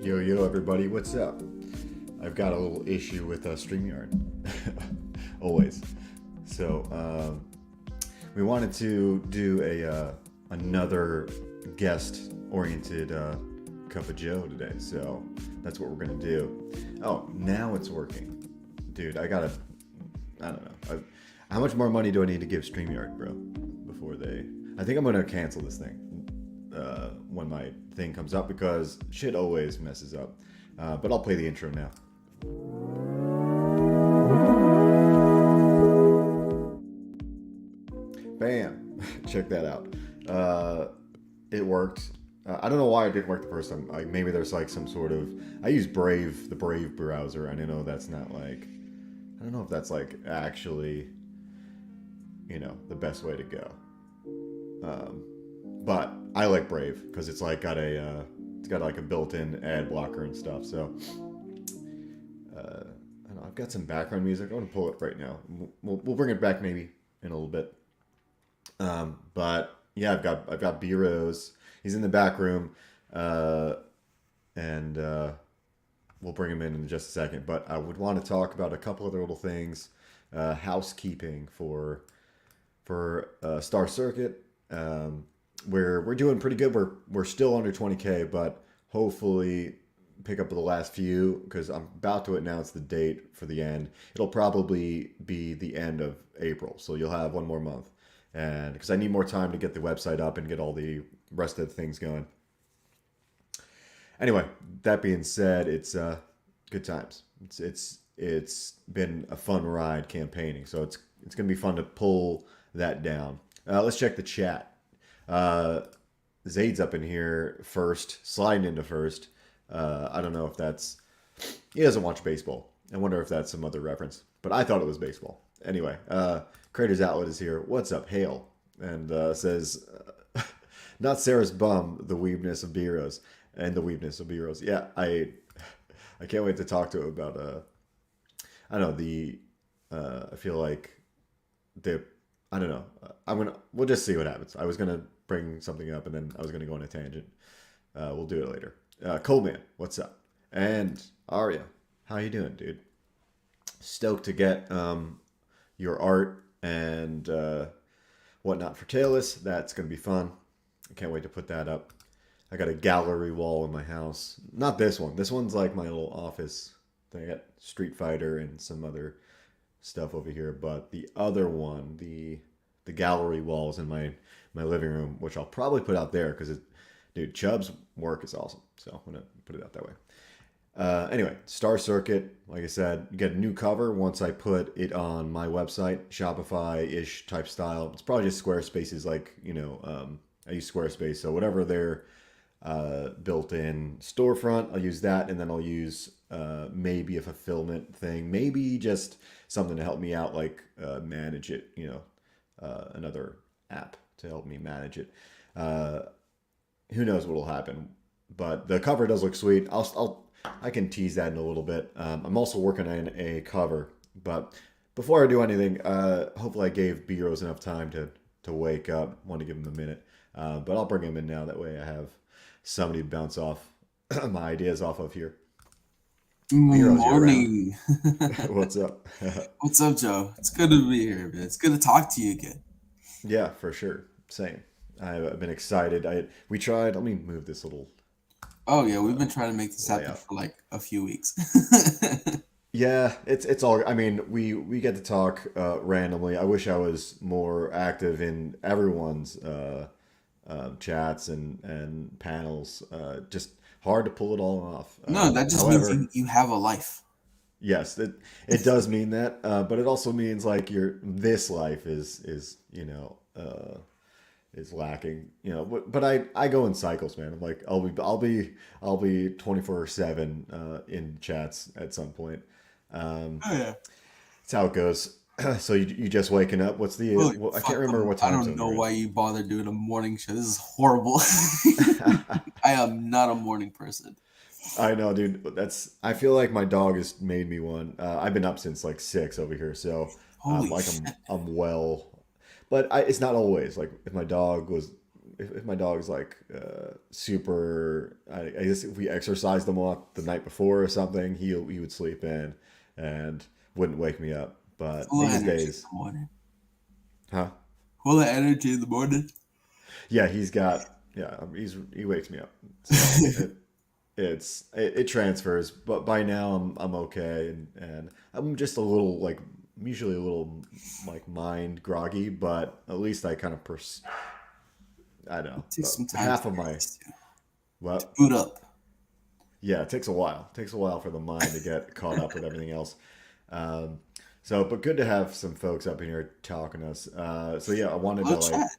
Yo, yo, everybody, what's up? I've got a little issue with StreamYard. Always. So, we wanted to do another guest-oriented Cup of Joe today, so that's what we're going to do. Oh, now it's working. Dude, I don't know. How much more money do I need to give StreamYard, bro, before they... I think I'm going to cancel this thing when my thing comes up because shit always messes up. But I'll play the intro now. Bam! Check that out. It worked. I don't know why it didn't work the first time. Like maybe there's like some sort of... I use Brave, the Brave browser, and I know that's not like... I don't know if that's like actually, you know, the best way to go. But I like Brave because it's like got it's got like a built-in ad blocker and stuff. So I don't know, I've got some background music. I want to pull it right now. We'll bring it back maybe in a little bit. But yeah, I've got BROSE. He's in the back room, and we'll bring him in just a second. But I would want to talk about a couple other little things, housekeeping for Star Circuit. We're doing pretty good. We're still under 20K, but hopefully pick up the last few because I'm about to announce the date for the end. It'll probably be the end of April, so you'll have one more month. And because I need more time to get the website up and get all the rest of the things going. Anyway, that being said, it's good times. It's been a fun ride campaigning, so it's gonna be fun to pull that down. Let's check the chat. Zaid's up in here first, sliding into first. I don't know if that's... He doesn't watch baseball. I wonder if that's some other reference. But I thought it was baseball. Anyway, Creators Outlet is here. What's up, Hale? And says, not Sarah's bum, the weebness of Beros. And the weebness of Beros. Yeah, I can't wait to talk to him about... I don't know, I feel like I don't know. We'll just see what happens. I was gonna bring something up and then I was gonna go on a tangent. We'll do it later. Coleman, what's up? And Arya, how you doing, dude? Stoked to get your art and whatnot for Taylor's. That's gonna be fun. I can't wait to put that up. I got a gallery wall in my house. Not this one. This one's like my little office thing. I got Street Fighter and some other stuff over here, but the other one, the gallery walls in my living room, which I'll probably put out there because dude, Chubb's work is awesome, so I'm gonna put it out that way. Anyway, Star Circuit, like I said, you get a new cover once I put it on my website, Shopify-ish type style. It's probably just Squarespace's, like, you know, I use Squarespace, so whatever their built-in storefront, I'll use that, and then I'll use maybe a fulfillment thing, maybe just something to help me out, like manage it, you know, another app to help me manage it. Who knows what will happen, but the cover does look sweet. I can tease that in a little bit. I'm also working on a cover, but before I do anything, hopefully I gave B-Rose enough time to wake up. Want to give him a minute, but I'll bring him in now. That way I have somebody to bounce off my ideas off of here. Good morning. What's up? What's up, Joe? It's good to be here, man. It's good to talk to you again. Yeah, for sure. Same. I've been excited. We tried. Let me move this little. Oh yeah, we've been trying to make this happen for like a few weeks. Yeah, it's all. I mean, we get to talk randomly. I wish I was more active in everyone's chats and panels. Just hard to pull it all off. No, that just means you have a life. Yes, it does mean that, but it also means like this life is you know is lacking, you know. But I go in cycles, man. I'm like I'll be 24/7 in chats at some point. Oh yeah, That's how it goes. So you just waking up? What's the? Well, I can't remember what time. I don't know why you bother doing a morning show. This is horrible. I am not a morning person. I know, dude. I feel like my dog has made me one. I've been up since like 6 over here, so Holy like shit. I'm well, but it's not always like if my dog was if my dog's like super, I guess if we exercised him a lot the night before or something, he would sleep in and wouldn't wake me up. But Full of these energy in days, the morning. huh? Full of energy in the morning. Yeah, he wakes me up. So it transfers, but by now I'm okay, and I'm just a little like I'm usually a little like mind groggy, but at least I kind of I don't know, It takes some time half to of get my used to what boot up. yeah, it takes a while. It takes a while for the mind to get caught up with everything else. Um, but good to have some folks up in here talking to us. So yeah, I wanted Hello, to like chat.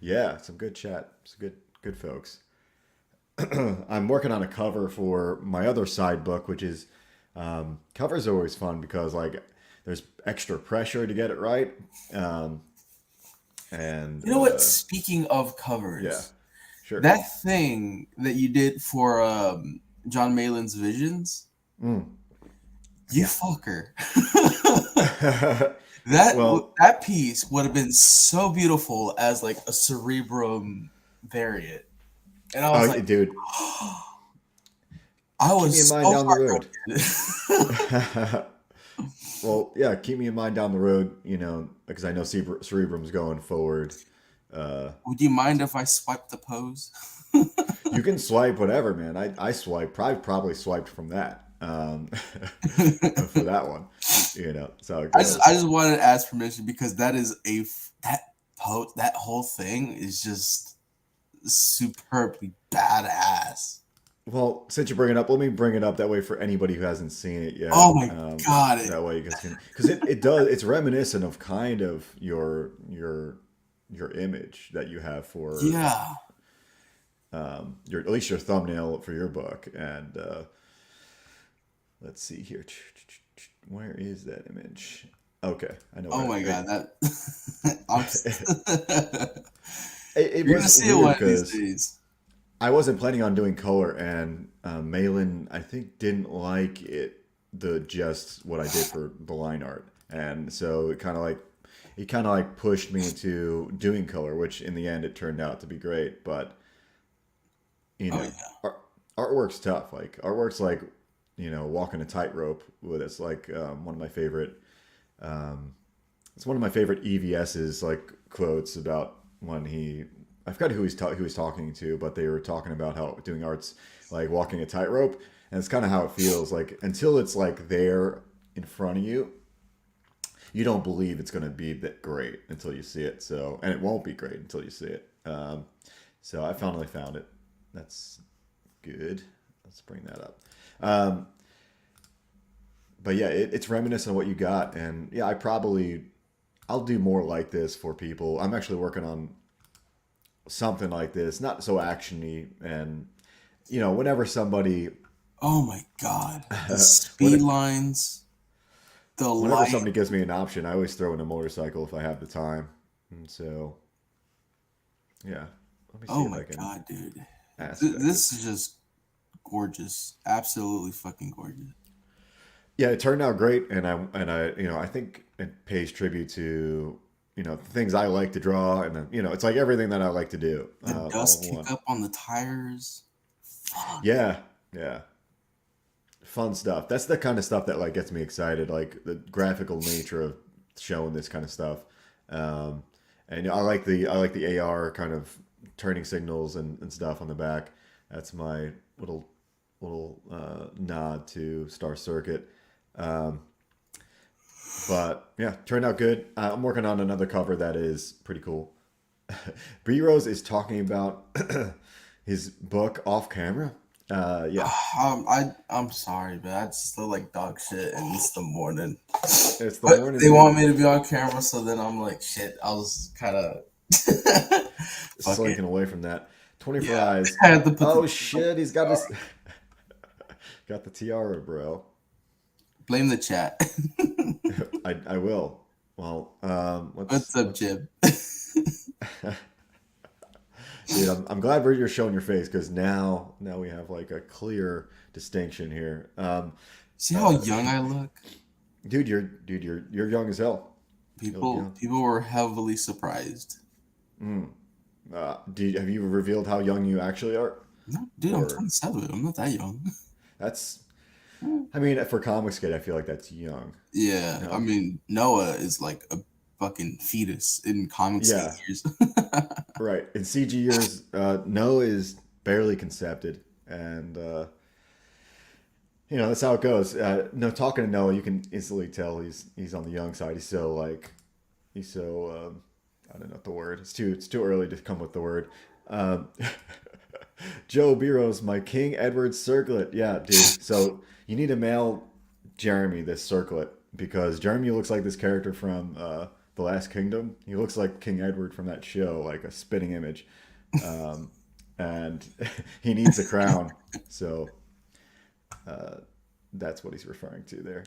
yeah, some good chat, some good folks. I'm working on a cover for my other side book, which is covers are always fun because like there's extra pressure to get it right. Um, and You know what? Speaking of yeah, covers, sure. that thing that you did for John Malin's Visions, Mm, you yeah. fucker. Well, That piece would have been so beautiful as like a Cerebrum variant, and I was like, dude, I keep me in was mind so down the road. heartbroken. Well, yeah, keep me in mind down the road, because I know Cerebrum's going forward. Would you mind if I swiped the pose? You can swipe whatever, man. I swipe, probably swiped from that for that one, that's how it goes. I just wanted to ask permission because that is that whole thing is just superbly badass. Well, since you bring it up, let me bring it up that way for anybody who hasn't seen it yet. Oh my god! That way you guys can, because it does, it's reminiscent of kind of your image that you have for Yeah. your at least your thumbnail for your book. And let's see here, where is that image? Okay, I know Oh where my god! That it you're gonna was see it weird one of these because days. I wasn't planning on doing color, and Malin I think didn't like it the just what I did for the line art, and so it kind of like pushed me into doing color, which in the end it turned out to be great. But you Oh know, yeah. art, artwork's tough. Like artwork's like walking a tightrope with it's like one of my favorite. Um, it's one of my favorite EVS's like quotes about when I forgot who he's talking to, but they were talking about how doing art's like walking a tightrope, and it's kind of how it feels like until it's like there in front of you, you don't believe it's going to be that great until you see it. So, and it won't be great until you see it. So I finally found it. That's good. Let's bring that up. Um, but yeah, it's reminiscent of what you got, and yeah, I'll do more like this for people. I'm actually working on something like this, not so actiony, and whenever somebody, Oh my god! The speed when, lines, the whenever light. somebody gives me an option, I always throw in a motorcycle if I have the time, and so yeah, let me see Oh if my I can god, dude! aspect it. This is just gorgeous. Absolutely fucking gorgeous. Yeah, it turned out great, and I think it pays tribute to the things I like to draw, and then it's like everything that I like to do The all dust in one. kick up on the tires. Fuck. Yeah, yeah, fun stuff. That's the kind of stuff that like gets me excited, like the graphical nature of showing this kind of stuff. Um, and I like the AR kind of turning signals and stuff on the back. That's my little nod to Star Circuit. Um, but yeah, turned out good. I'm working on another cover that is pretty cool. B Rose is talking about his book off camera. Yeah, I'm sorry, but I just feel like dog shit, and it's the morning. it's the But morning, they dude. want me to be on camera, so then I'm like, shit. I was kind of fuck it. Slinking away from that. 24 Yeah, eyes. I had to put Oh the shit, he's got his got the tiara, bro. blame the chat. I will. Well, What's up, let's Jib? dude, I'm glad you're showing your face because now we have like a clear distinction here. See how Uh, young I look? you're young as hell. You look young. People were heavily surprised. Mm. Have you revealed how young you actually are? No, dude, I'm Or 27. I'm not that young. that's, I mean, for comics kid, I feel like that's young. Yeah, I No, mean, Noah is like a fucking fetus in comics yeah, years. right. In CG years, Noah is barely concepted, and that's how it goes. No, talking to Noah, you can instantly tell he's on the young side. He's so I don't know what the word. It's too early to come with the word. Um, Joe Biro's my King Edward circlet. Yeah, dude. So you need to mail Jeremy this circlet because Jeremy looks like this character from The Last Kingdom. He looks like King Edward from that show, like a spitting image, um, and he needs a crown. So that's what he's referring to there.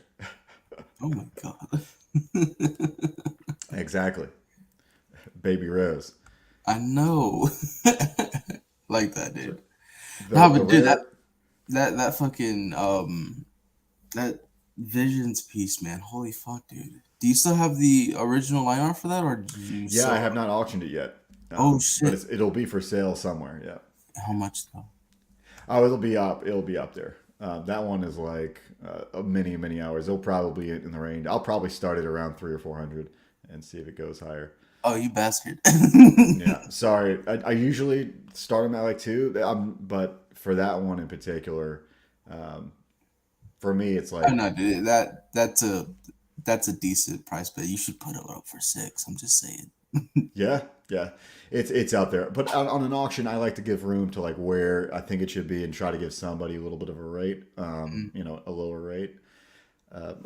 Oh my god. Exactly, Baby Rose. I know. Like that, So dude. the No, the but dude, rare that fucking that Visions piece, man. Holy fuck, dude. Do you still have the original line art for that, or did you Yeah, I sell have it? not auctioned it yet, Oh but shit. it'll be for sale somewhere. Yeah. How much though? Oh, it'll be up. It'll be up there. That one is like many hours. It'll probably be in the range. I'll probably start it around 300 or 400 and see if it goes higher. Oh, you bastard. Yeah, sorry. I usually start them at like two, but for that one in particular, um, for me, it's Oh like no, dude. That's a decent price, but you should put it up for 6. I'm just saying. yeah, yeah, it's out there. But on an auction, I like to give room to like where I think it should be and try to give somebody a little bit of a rate, Mm. a lower rate.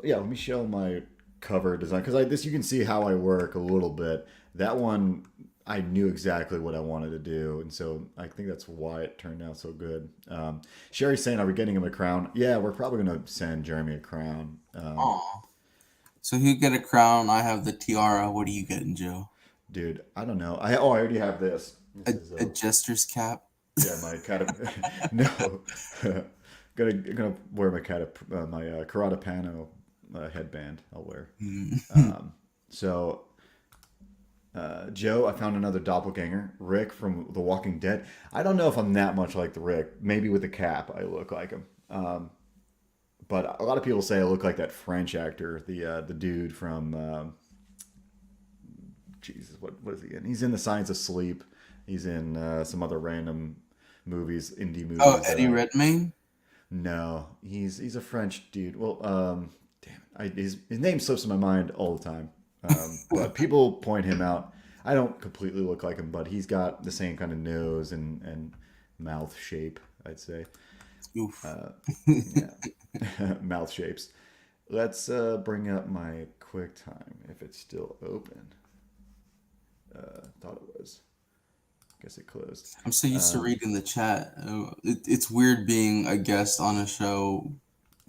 Yeah, let me show my cover design because this you can see how I work a little bit. That one I knew exactly what I wanted to do, and so I think that's why it turned out so good. Sherry's saying, "Are we getting him a crown?" Yeah, we're probably gonna send Jeremy a crown. Aw. So you get a crown. I have the tiara. What are you getting, Joe? Dude, I don't know. I already have this. This is A jester's cap. yeah my no, gonna wear my Catapano headband. I'll wear. Mm. Um, so Joe, I found another doppelganger, Rick from The Walking Dead. I don't know if I'm that much like the Rick. Maybe with the cap, I look like him. But a lot of people say I look like that French actor, the dude from Jesus, what is he in? He's in The Science of Sleep. He's in some other random movies, indie Oh, movies that Eddie I Redmayne. no. He's a French dude. Well, damn it, his name slips in my mind all the time. But people point him out. I don't completely look like him, but he's got the same kind of nose and mouth shape, I'd say. Oof. Yeah, mouth shapes. Let's bring up my QuickTime if it's still open. Thought it was. Guess it closed. I'm so used to Um, reading the chat. It's weird being a guest on a show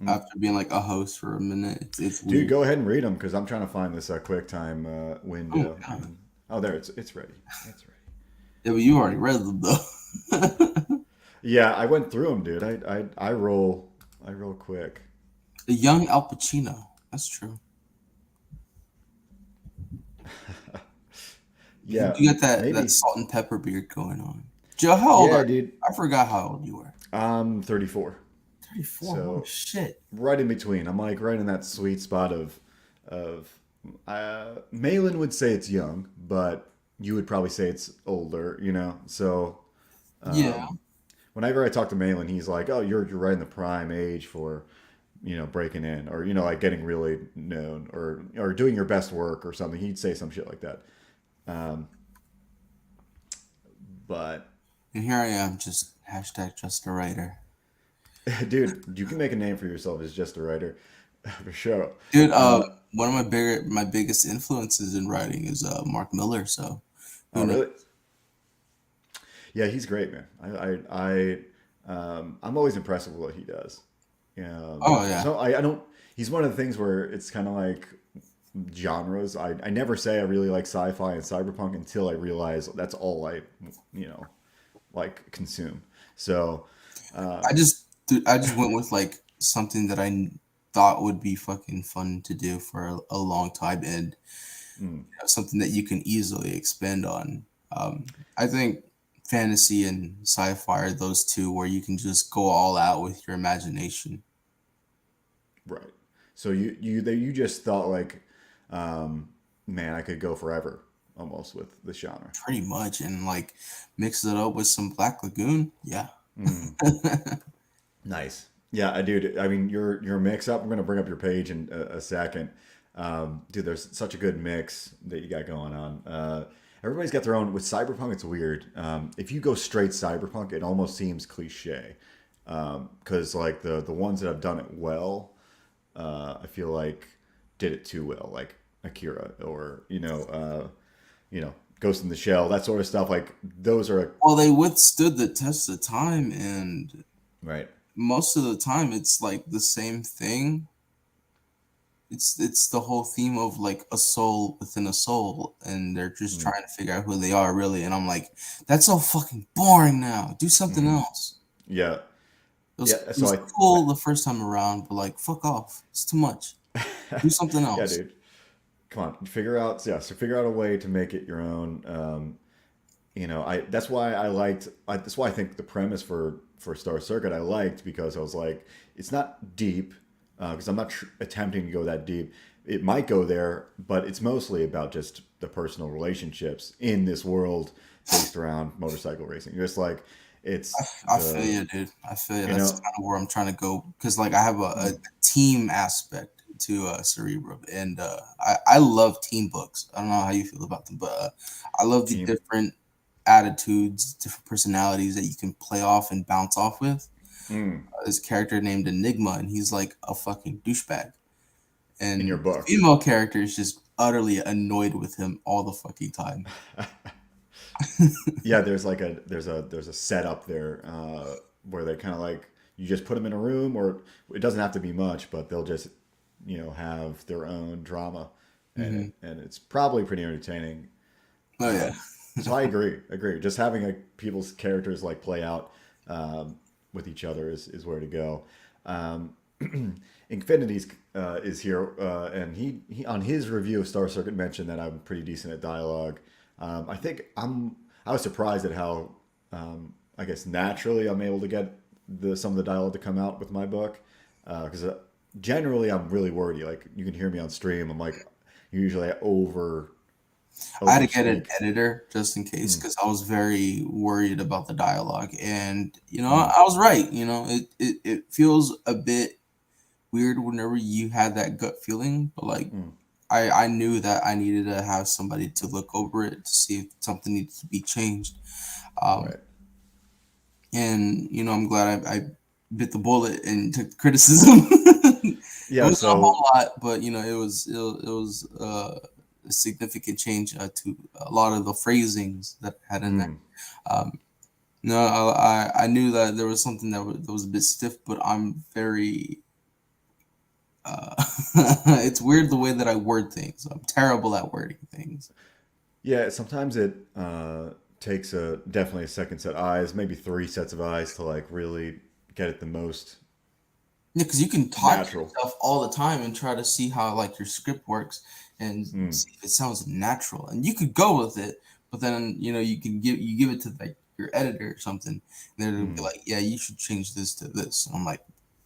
mm, after being like a host for a minute. It's Dude, weird. go ahead and read them because I'm trying to find this QuickTime Oh my window. god. Oh, there it's ready. It's ready. Yeah, but you already read them though. Yeah, I went through them, dude. I roll quick. A young Al Pacino. That's true. Yeah, You got that maybe. salt and pepper beard going on. Joe, how old Yeah, are you? dude. I forgot how old you were. I'm 34, 34. Holy so shit. right in between. I'm like right in that sweet spot of. Malin would say it's young, but you would probably say it's older. So Yeah. um, whenever I talk to Malin, he's like, "Oh, you're right in the prime age for breaking in, or like getting really known, or doing your best work or something." He'd say some shit like that. Um, but And here I am, just a writer. dude, you can make a name for yourself as just a writer, for sure. Dude, Uh, one of my biggest influences in writing is Mark Miller, so oh, who knows? really? Yeah, he's great, man. I'm always impressed with what he does. Oh yeah. So I don't. He's one of the things where it's kind of like genres. I never say I really like sci-fi and cyberpunk until I realize that's all I, you know, like consume. So, I um, just I just went with like something that thought would be fucking fun to do for a long time and mm, something that you can easily expand on. I think fantasy and sci-fi are those two where you can just go all out with your imagination. Right. So you just thought like, man, I could go forever almost with the genre. Pretty much, and like mix it up with some Black Lagoon. Yeah. Mm, nice. Yeah, I do. I mean, your mix up. I'm gonna bring up your page in a second. Dude, there's such a good mix that you got going on. Everybody's got their own. With cyberpunk, it's weird. If you go straight cyberpunk, it almost seems cliche. Because like the ones that have done it well, I feel like did it too well, like Akira or Ghost in the Shell, that sort of stuff. Like those are Well, they withstood the test of time, and right. most of the time it's like the same thing. It's the whole theme of like a soul within a soul, and they're just Mm, trying to figure out who they are really. And I'm like, that's so fucking boring now. Do something hmm. else. Yeah, It yeah. was cool the first time around, but like fuck off. It's too much. Do something Yeah, else. dude. Come on, figure out. Yeah, so figure out a way to make it your own. I that's why I liked. That's why I think the premise for Star Circuit I liked because I was like, it's not deep because I'm not attempting to go that deep. It might go there, but it's mostly about just the personal relationships in this world based around motorcycle racing. Just like it's I feel the you, dude. I feel you. you That's know kind of where I'm trying to go because, like, I have a mm, team aspect to Cerebrum, and I love team books. I don't know how you feel about them, but I love the team. different attitudes, different personalities that you can play off and bounce off with. Mm, This character named Enigma, and he's like a fucking douchebag, in your and the book. female character is just utterly annoyed with him all the fucking time. Yeah, there's a setup there where they kind of like you just put them in a room, or it doesn't have to be much, but they'll just have their own drama in Hmm. it, and it's probably pretty entertaining. Oh yeah. So I agree. Just having people's characters like play out um, with each other is where to go. Um, Infinity's is here, and he on his review of Star Circuit mentioned that I'm pretty decent at dialogue. I think I was surprised at how I guess naturally I'm able to get some of the dialogue to come out with my book because generally I'm really wordy. Like you can hear me on stream. I'm like usually I I had to get an overspeak. editor just in case Mm, because I was very worried about the dialogue. And, mm, I was right. It feels a bit weird whenever you had that gut feeling, but like mm. I knew that I needed to have somebody to look over it to see if something needed to be changed. Um, Right. and, I'm glad I bit the bullet and took the criticism. It Yeah. wasn't a whole So. lot, but it was a significant change to a lot of the phrasings that I had in there. Mm, Um, no, I knew that there was something that was a bit stiff, but I'm very. Uh, it's weird the way that I word things. I'm terrible at wording things. yeah. Sometimes it takes definitely a second set of eyes, maybe three sets of eyes to like really get it the most Yeah, because you can talk to natural. yourself all the time and try to see how like your script works and Mm, see if it sounds natural. And you could go with it, but then you give it to like your editor or something, and they'll be mm. like, "Yeah, you should change this to this." And I'm like,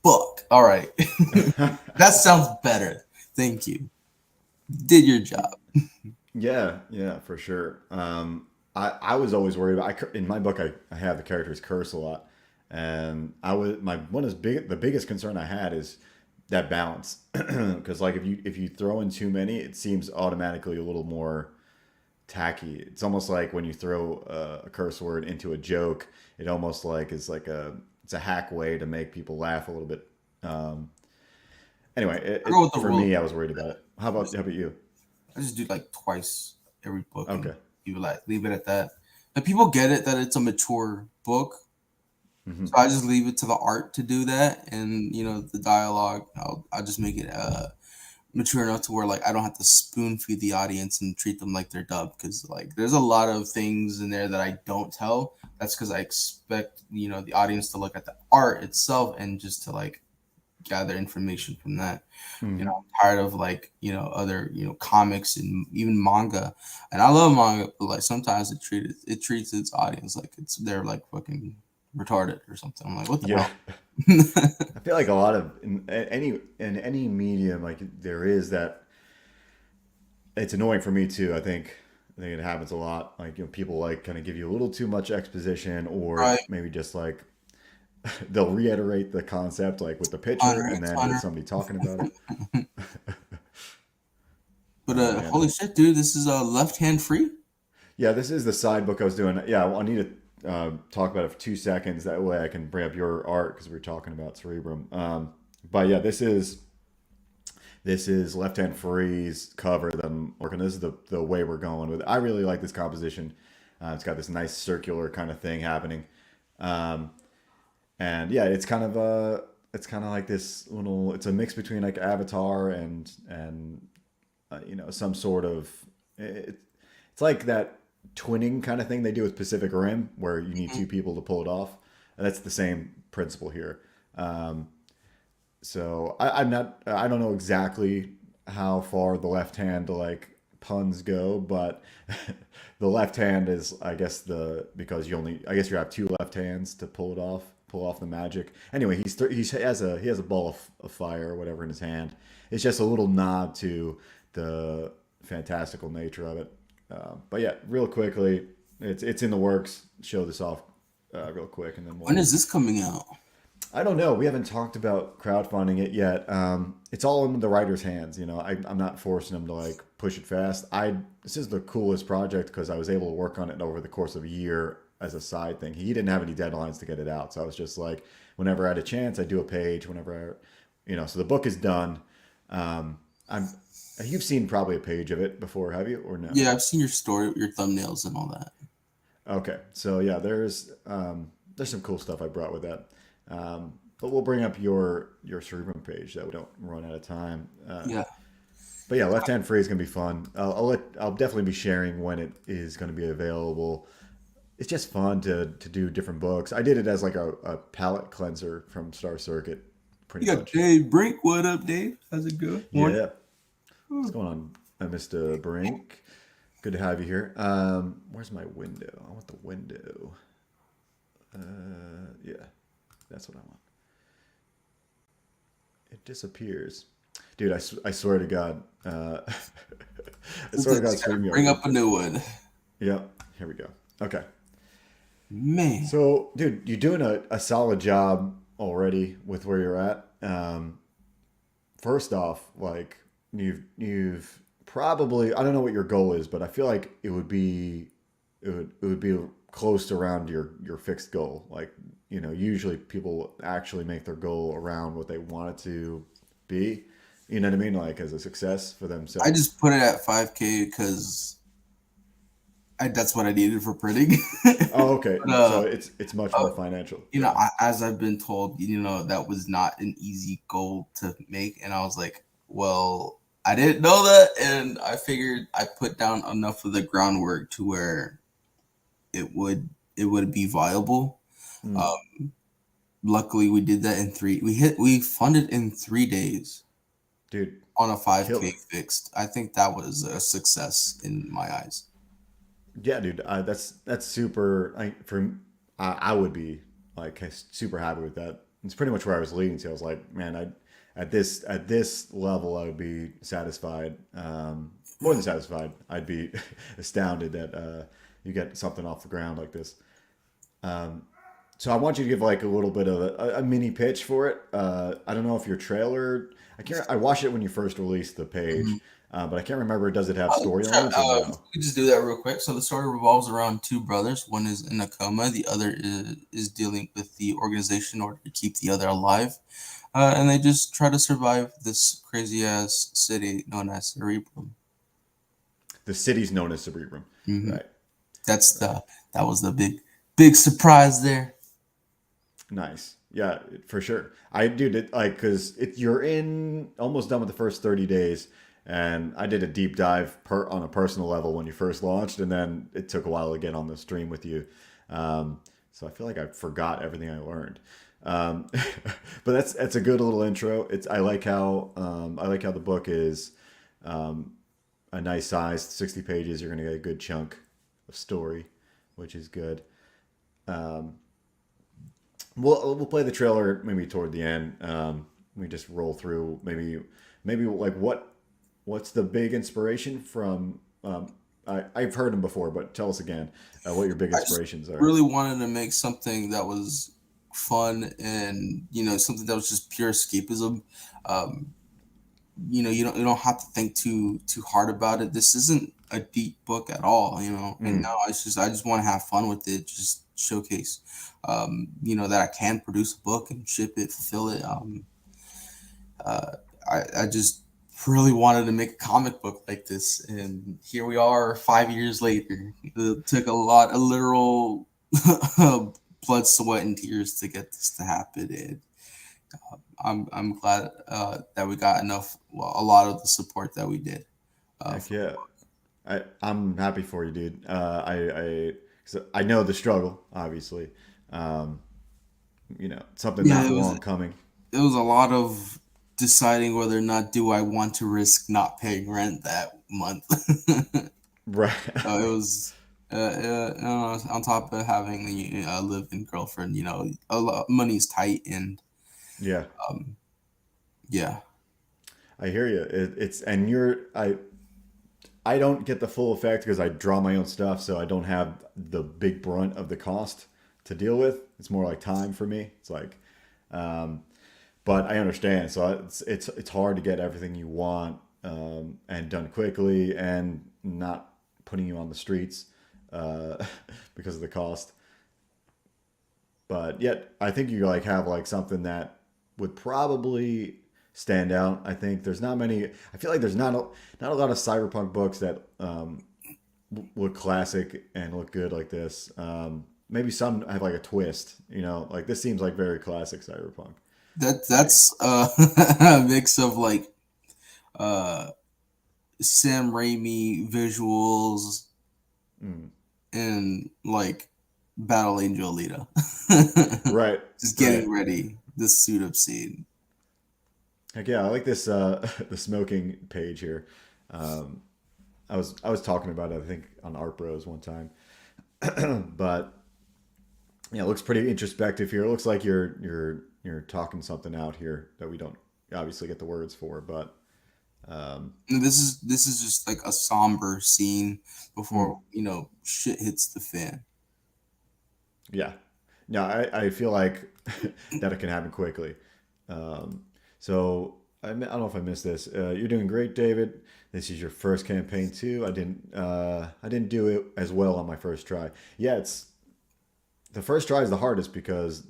"Fuck, all right, that sounds better. Thank you. Did your job." Yeah, yeah, for sure. I was always worried about. In my book, I have the characters curse a lot, and I was my one is big. The biggest concern I had is that balance, because like if you throw in too many, it seems automatically a little more tacky. It's almost like when you throw a curse word into a joke, it almost like is like it's a hack way to make people laugh a little bit. Um, anyway, I go with the for rule. me, I was worried about it. How about you? I just do like twice every book, and Okay. you like leave it at that. And people get it that it's a mature book, Hmm. so I just leave it to the art to do that, and the dialogue. I'll just make it mature enough to where like I don't have to spoon feed the audience and treat them like they're dumb because like there's a lot of things in there that I don't tell. That's because I expect the audience to look at the art itself and just to like gather information from that. Mhm. I'm tired of like other comics and even manga, and I love manga, but like sometimes it treats its audience like they're like fucking retarded or something. I'm like, what the Yeah. hell? I feel like a lot of in any medium, like there is that. It's annoying for me too. I think it happens a lot. Like people like kind of give you a little too much exposition, or Right, maybe just like they'll reiterate the concept like with the picture, Hunter and x then with Hunter. somebody talking about it. But Oh man. holy shit, dude, this is left hand free. Yeah, this is the side book I was doing. Yeah, I need to talk about it for 2 seconds. That way I can bring up your art because we were talking about Cerebrum. But yeah, this is Left Hand Free's cover that I'm working. This is the way we're going with it. I really like this composition. It's got this nice circular kind of thing happening. Um, and yeah, it's kind of like this little. It's a mix between like Avatar and some sort of. It, it's like that twinning kind of thing they do with Pacific Rim, where you need two people to pull it off. And that's the same principle here. Um, so I'm not. I don't know exactly how far the left hand like puns go, but the left hand is, I guess, the because you only. I guess you have two left hands to pull it off, pull off the magic. Anyway, he has a ball of fire or whatever in his hand. It's just a little nod to the fantastical nature of it. But yeah, real quickly, it's in the works. Show this off real quick, and then When we'll. is this coming out? I don't know. We haven't talked about crowdfunding it yet. It's all in the writer's hands. I'm not forcing him to like push it fast. This is the coolest project because I was able to work on it over the course of a year as a side thing. He didn't have any deadlines to get it out, so I was just like, whenever I had a chance, I do a page. So the book is done. I'm. You've seen probably a page of it before, have you, or no? Yeah, I've seen your story, your thumbnails, and all that. Okay, so yeah, there's some cool stuff I brought with that. But we'll bring up your Cerebrum page that we don't run out of time. Yeah, But yeah, Left Hand Free is gonna be fun. I'll definitely be sharing when it is gonna be available. It's just fun to do different books. I did it as like a palette cleanser from Star Circuit, pretty you got much. Dave Brink. What up, Dave? How's it going? Morning. Yeah, what's going on, Mr. Brink? Good to have you here. Where's my window? I want the window. Yeah, that's what I want. It disappears. Dude, I swear to God. I swear to God, Bring StreamYard. up a new one, Yeah, here we go. Okay. man. So, dude, you're doing a solid job already with where you're at. First off, like you've probably, I don't know what your goal is, but I feel like it would be close to around your fixed goal. Like, usually people actually make their goal around what they want it to be. You know what I mean? Like as a success for I themselves. just put it at 5K because that's what I needed for printing. Oh, okay. but So it's much uh, more financial. Yeah. as I've been told, that was not an easy goal to make, and I was like, well, I didn't know that, and I figured I put down enough of the groundwork to where it would it would be viable. Mm, Um, Luckily, we did that in three. We funded in 3 days dude, on a 5K killer. fixed. I think that was a success in my eyes. Yeah, dude, that's super. I would be like super happy with that. It's pretty much where I was leading to. I was like, man, at this level, I would be satisfied, more than satisfied. I'd be astounded that you get something off the ground like this. So I want you to give like a little bit of a mini pitch for it. I don't know if your trailer. I can't. I watched it when you first released the page, but I can't remember. Does it have story elements or no? We just do that real quick. So the story revolves around two brothers. One is in a coma. The other is dealing with the organization in order to keep the other alive. And they just try to survive this crazy ass city known as Cerebrum. The city's known as Cerebrum, hmm right? That's Right. that was the big surprise there. Nice. Yeah, for sure. I do it like because you're in almost done with the first 30 days, and I did a deep dive on a personal level when you first launched, and then it took a while to get on the stream with you. So I feel like I forgot everything I learned. But that's a good little intro. It's I like how the book is a nice size, 60 pages. You're gonna get a good chunk of story, which is good. Um, we'll play the trailer maybe toward the end. We just roll through maybe like what's the big inspiration from. I've heard them before, but tell us again what your big I just inspirations are. really wanted to make something that was fun and something that was just pure escapism. Um, you don't have to think too hard about it. This isn't a deep book at all. And Mm, now I just want to have fun with it. Just showcase, that I can produce a book and ship it, fulfill it. Uh, I just really wanted to make a comic book like this, and here we are 5 years later. It took a literal blood, sweat, and tears to get this to happen, and I'm glad that we got a lot of the support that we did. heck From, yeah. I'm happy for you, dude. 'Cause I know the struggle, obviously. Um, something yeah, not it was long coming. it was a lot of deciding whether or not do I want to risk not paying rent that month. Right. It was on top of having a live-in girlfriend. Money's tight, and Yeah, um, yeah, I hear you. It's and I don't get the full effect because I draw my own stuff, so I don't have the big brunt of the cost to deal with. It's more like time for me. It's like, um, but I understand. So it's hard to get everything you want and done quickly and not putting you on the streets uh, because of the cost. But yet, I think you like have like something that would probably stand out. I think there's not many. I feel like there's not a lot of cyberpunk books that look classic and look good like this. Maybe some have like a twist. Like this seems like very classic cyberpunk to me. that's a mix of like uh, Sam Raimi visuals Mm. and like Battle Angel Alita. Right, Just right. getting ready, this suit up scene. Heck yeah, I like this the smoking page here. Um, I was talking about it I think on Art Bros one time, but yeah, it looks pretty introspective here. It looks like you're talking something out here that we don't obviously get the words for, but um, And this is just like a somber scene mm, before shit hits the fan. yeah. No, I feel like that it can happen quickly. Um, so I don't know if I missed this. You're doing great, David. This is your first campaign too. I didn't do it as well on my first try. Yeah, it's the first try is the hardest because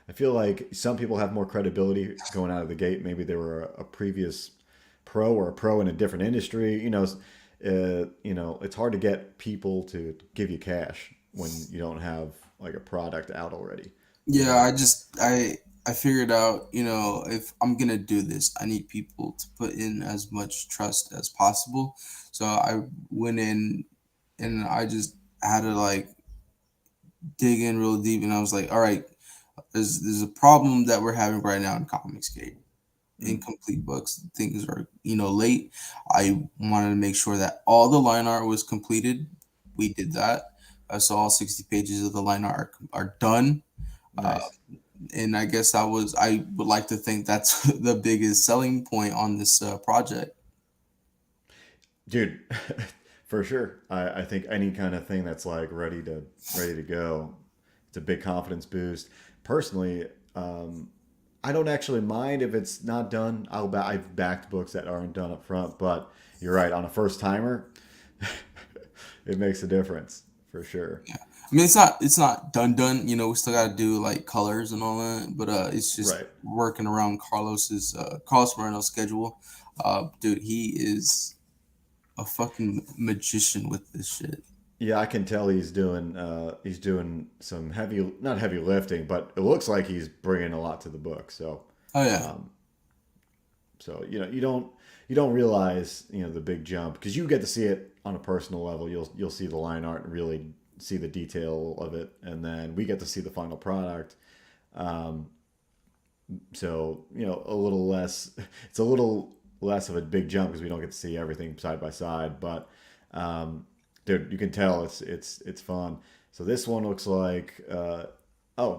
I feel like some people have more credibility going out of the gate. Maybe they were a previous pro or a pro in a different industry. It's hard to get people to give you cash when you don't have like a product out already. You Yeah, know? I figured out, if I'm gonna do this, I need people to put in as much trust as possible. So I went in and I just had to like dig in real deep, and I was like, all right, there's a problem that we're having right now in Comicsgate. Mm, Incomplete books, things are late. I wanted to make sure that all the line art was completed. We did that. So all 60 pages of the line art are done. Uh, nice, and I guess I would like to think that's the biggest selling point on this project. dude. For sure. I think any kind of thing that's like ready to go, it's a big confidence boost. Personally, I don't actually mind if it's not done. I've backed books that aren't done up front, but you're right. On a first timer, it makes a difference for sure. Yeah. I mean, it's not done. We still got to do like colors and all that, but it's just Right. working around Carlos Moreno's schedule. Dude, he is a fucking magician with this shit. Yeah, I can tell he's doing some heavy, not heavy lifting, but it looks like he's bringing a lot to the book. So, Oh yeah. um, you don't realize the big jump because you get to see it on a personal level. You'll see the line art and really see the detail of it, and then we get to see the final product. So, a little less, it's a little less of a big jump because we don't get to see everything side by side. But, dude, you can tell it's fun. So this one looks like, oh,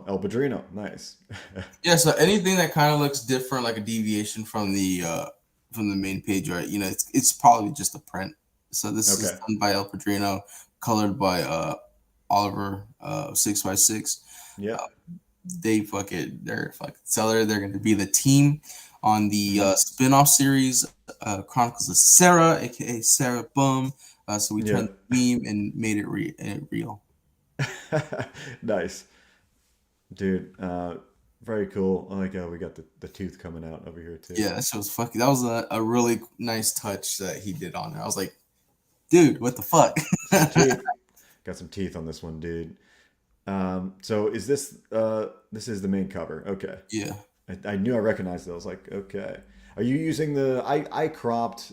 El Padrino. Nice. Yeah, so anything that kind of looks different, like a deviation from the main page, right? It's probably just a print. So this is Okay. done by El Padrino, colored by Oliver 6x6. Yep. They're fucking seller. They're going to be the team on the Hmm. spin-off series, Chronicles of Sarah, aka CEREBRUM. So we Yeah. turned the meme and made it real. Nice. Dude, very cool. I like how we got the tooth coming out over here too. Yeah, that shit was fucking. That was a really nice touch that he did on there. I was like, dude, what the fuck? Some teeth. Got some teeth on this one, dude. So is this is the main cover? Okay. Yeah. I knew I recognized it. I was like, okay. Are you using I cropped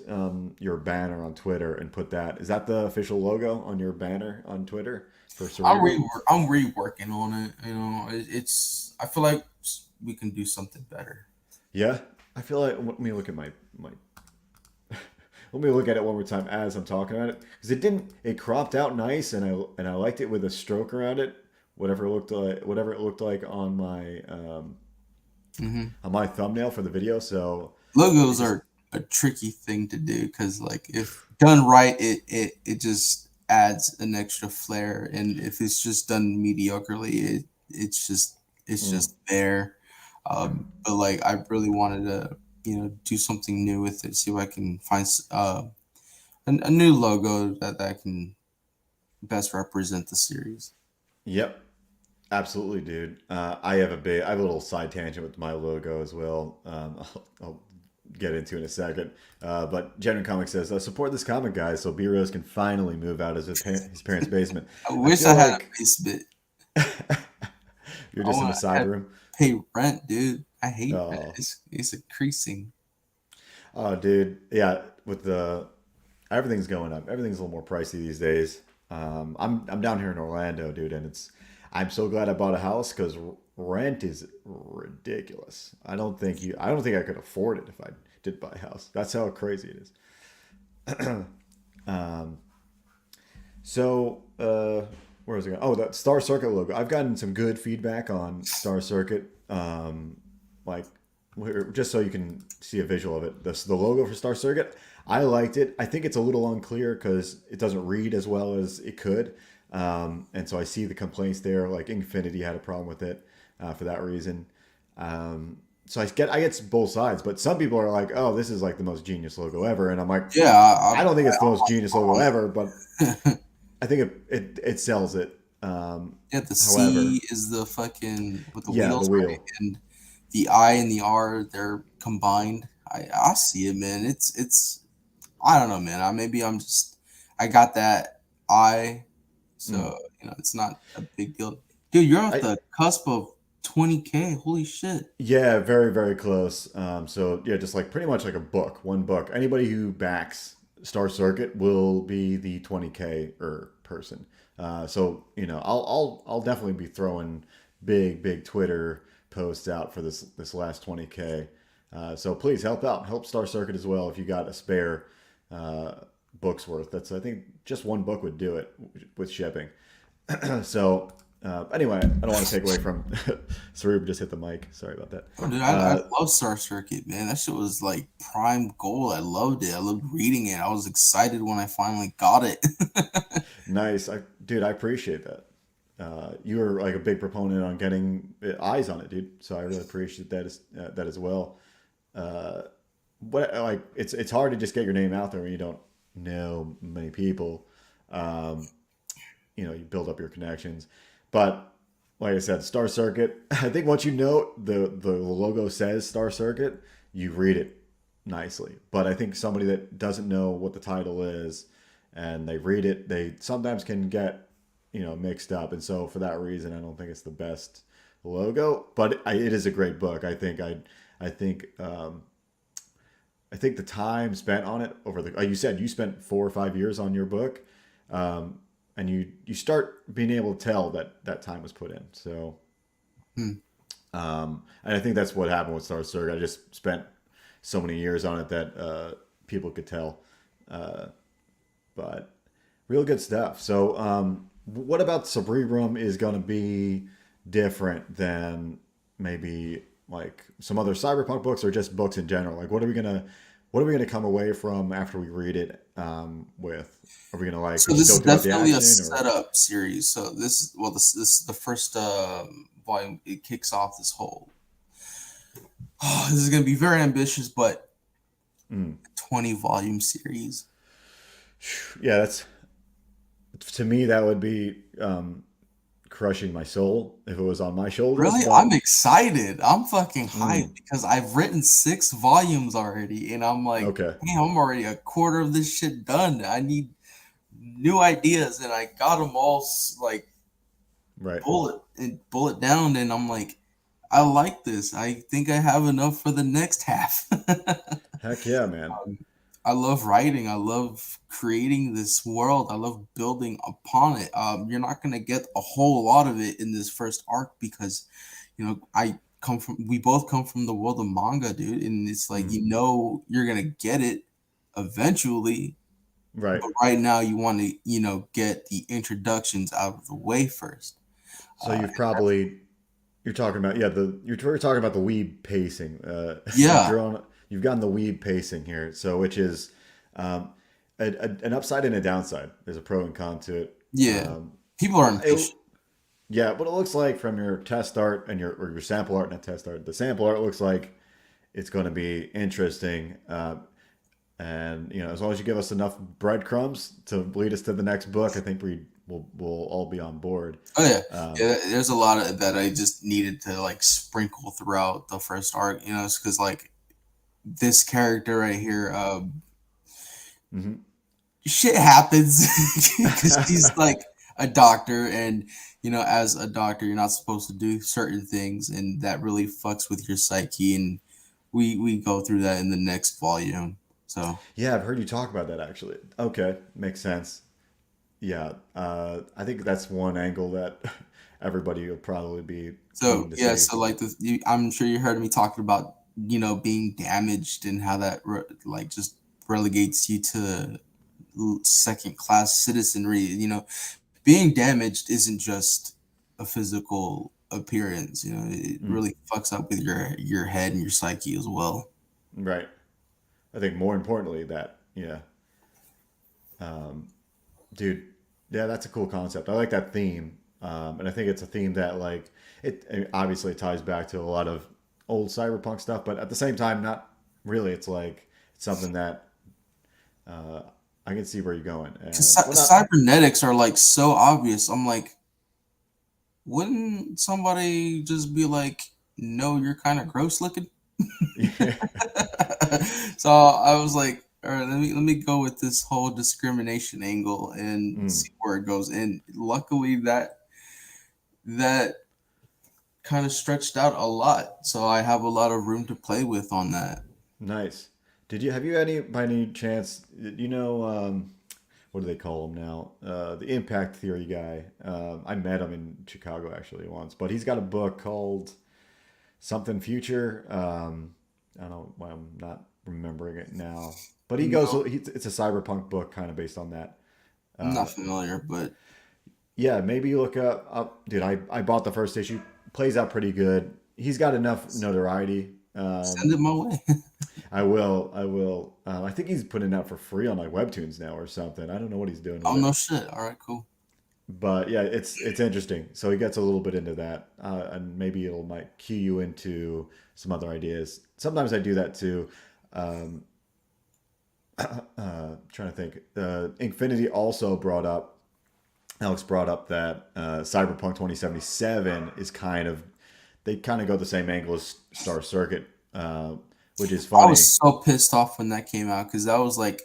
your banner on Twitter and put that. Is that the official logo on your banner on Twitter for Cerebrum? I'm reworking on it. I feel like we can do something better. Yeah. I feel like let me look at my let me look at it one more time as I'm talking about it because it cropped out nice and I liked it with a stroke around it whatever it looked like Hmm. on my thumbnail for the video. So it Logos just are a tricky thing to do because, like, if done right, it just adds an extra flair, and if it's just done mediocrely, it's mm, just there. But like, I really wanted to, do something new with it. See if I can find a new logo that can best represent the series. yep, absolutely, dude. I have a little side tangent with my logo as well. I'll get into in a second. But Genuine Comics says support this comic, guys, so B Rose can finally move out of his parents' basement. I I wish I feel had a like basement. you're I just in want the to side room. pay rent, dude. I hate rent. Oh, It's increasing. oh, dude, yeah. With the everything's going up. Everything's a little more pricey these days. I'm down here in Orlando, dude, and I'm so glad I bought a house because rent is ridiculous. I don't think I could afford it if I did buy a house. That's how crazy it is. Um, so where was it going? Oh, that Star Circuit logo. I've gotten some good feedback on Star Circuit. Like just so you can see a visual of it. The logo for Star Circuit, I liked it. I think it's a little unclear because it doesn't read as well as it could. And so I see the complaints there. Like Infinity had a problem with it for that reason. So I get both sides, but some people are like, "Oh, this is like the most genius logo ever," and I'm like, Yeah, I don't think it's the most genius logo ever, but I I think it sells it. yeah, the However, C is the fucking with the yeah, the wheels, right? wheel. And the I and the R, they're combined. I see it, man. It's I don't know, man. I got that I, Mm. so it's not a big deal. Dude, you're at I the cusp of 20K. Holy shit. Yeah, very very close. So yeah, just like pretty much like a book, one book. Anybody who backs Star Circuit will be the 20K person. So I'll definitely be throwing big Twitter posts out for this last 20K. So please help out, help Star Circuit as well if you got a spare uh, book's worth. That's I think just one book would do it with shipping. So anyway, I don't want to take away from. Sarub just hit the mic. Sorry about that. Oh, dude, I Uh, love Star Circuit, man. That shit was like prime gold. I loved it. I loved reading it. I was excited when I finally got it. nice, dude. I appreciate that. You were like a big proponent on getting eyes on it, dude. So I really appreciate that as well. Uh, what like it's hard to just get your name out there when you don't know many people. Um, you build up your connections, but like I said, Star Circuit. I think once you know the logo says Star Circuit, you read it nicely. But I think somebody that doesn't know what the title is and they read it, they sometimes can get mixed up. And so for that reason, I don't think it's the best logo. But it is a great book. I think I think the time spent on it over the like you said you spent 4 or 5 years on your book, um, and you start being able to tell that time was put in. So Hmm. And I think that's what happened with Star Circuit. I just spent so many years on it that people could tell. Uh, but real good stuff. So, what about Cerebrum is going to be different than maybe like some other cyberpunk books or just books in general? Like, what are we gonna come away from after we read it? With are we gonna like So just this go is throughout the definitely a action or setup series. So this is the first volume. It kicks off this whole. Oh, this is going to be very ambitious, but mm, 20 volume series. yeah, that's to me that would be crushing my soul if it was on my shoulders. Really, I'm But excited. I'm fucking hyped mm, because I've written 6 volumes already, and I'm like, okay, damn, I'm already a quarter of this shit done. I need new ideas, and I got them all like right, bullet down, and I'm like, I like this. I think I have enough for the next half. heck yeah, man. I love writing. I love creating this world. I love building upon it. You're not gonna get a whole lot of it in this first arc because, we both come from the world of manga, dude, and it's like Mm, you're gonna get it eventually, right. but right now you want to get the introductions out of the way first. So you've probably you're talking about you're talking about the weeb pacing. Yeah, You've gotten the weeb pacing here, so which is um, an upside and a downside. There's a pro and con to it. yeah. People are It impatient. yeah, what it looks like from your test art and your sample art, not test art. The sample art looks like it's going to be interesting, and as long as you give us enough breadcrumbs to lead us to the next book, I think we'll all be on board. Oh yeah, Um, yeah. There's a lot of that I just needed to like sprinkle throughout the first arc, because like this character right here, mhm. shit happens because he's like a doctor, and as a doctor, you're not supposed to do certain things, and that really fucks with your psyche. And we go through that in the next volume. So Yeah, I've heard you talk about that actually. Okay, makes sense. Yeah, I think that's one angle that everybody will probably be so keen to yeah, see. so like I'm sure you heard me talking about being damaged and how that like just relegates you to second class citizenry. Being damaged isn't just a physical appearance. It Mm, really fucks up with your head and your psyche as well. right. I think more importantly that, yeah, dude, yeah, that's a cool concept. I like that theme, and I think it's a theme that like it obviously it ties back to a lot of old cyberpunk stuff, but at the same time, not really. It's like it's something that uh, I can see where you're going, Because and well, not. cybernetics are like so obvious. I'm like, wouldn't somebody just be like, no, you're kind of gross looking? So I was like, all right, let me go with this whole discrimination angle and Mm, see where it goes. And luckily that kind of stretched out a lot, so I have a lot of room to play with on that. nice. Did you have you any by any chance what do they call him now? The impact theory guy. I met him in Chicago actually once, but he's got a book called something future. I don't know why I'm not remembering it now, but No, it's a cyberpunk book kind of based on that. I'm Uh, not familiar, but yeah, maybe you look up. Dude, I bought the first issue. Plays out pretty good. He's got enough notoriety. send it my way. I will. I will. I think he's putting it out for free on like Webtoons now or something. I don't know what he's doing with Oh it. no shit. All right, cool. But yeah, it's interesting. So he gets a little bit into that, and maybe it'll might cue you into some other ideas. Sometimes I do that too. Um, trying to think. Infinity also brought up. Alex brought up that Cyberpunk 2077 is kind of they kind of go the same angle as Star Circuit, which is I funny. was so pissed off when that came out because I was like,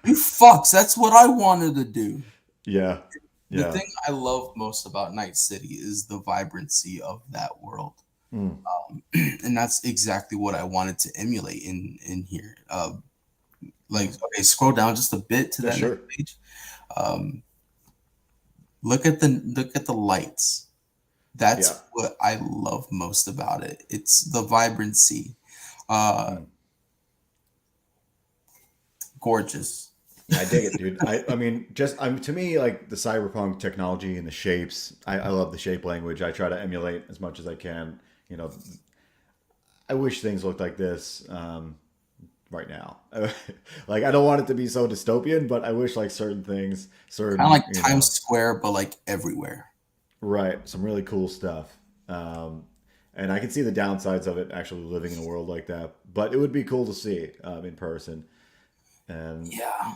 you fucks, that's what I wanted to do. Yeah, The yeah. thing I love most about Night City is the vibrancy of that world. Mm, And that's exactly what I wanted to emulate in here. Like, okay, scroll down just a bit to yeah, that next sure. page. Um, look at the lights. Yeah. That's what I love most about it. It's the vibrancy. Uh, Hmm. Gorgeous. Yeah, I dig it, dude. I mean, just to me, like the cyberpunk technology and the shapes. I love the shape language. I try to emulate as much as I can. You know, I wish things looked like this right now. Like I don't want it to be so dystopian, but I wish like certain things, Kind of certain like Times Square, but like everywhere. right, some really cool stuff. Um, and I can see the downsides of it actually living in a world like that. But it would be cool to see in person, and Yeah.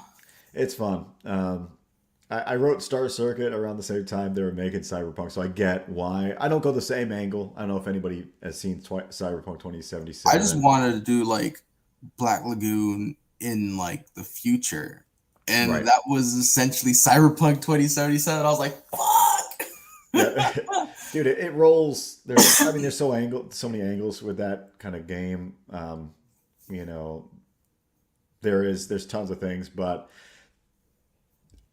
it's fun. I wrote Star Circuit around the same time they were making Cyberpunk, so I get why. I don't go the same angle. I don't know if anybody has seen Cyberpunk I just 2077. wanted to do like Black Lagoon in like the future. And Right. that was essentially Cyberpunk 2077. I was like, Yeah. fuck. Dude, it rolls. I mean, there's so many angles with that kind of game. You know, there's tons of things, but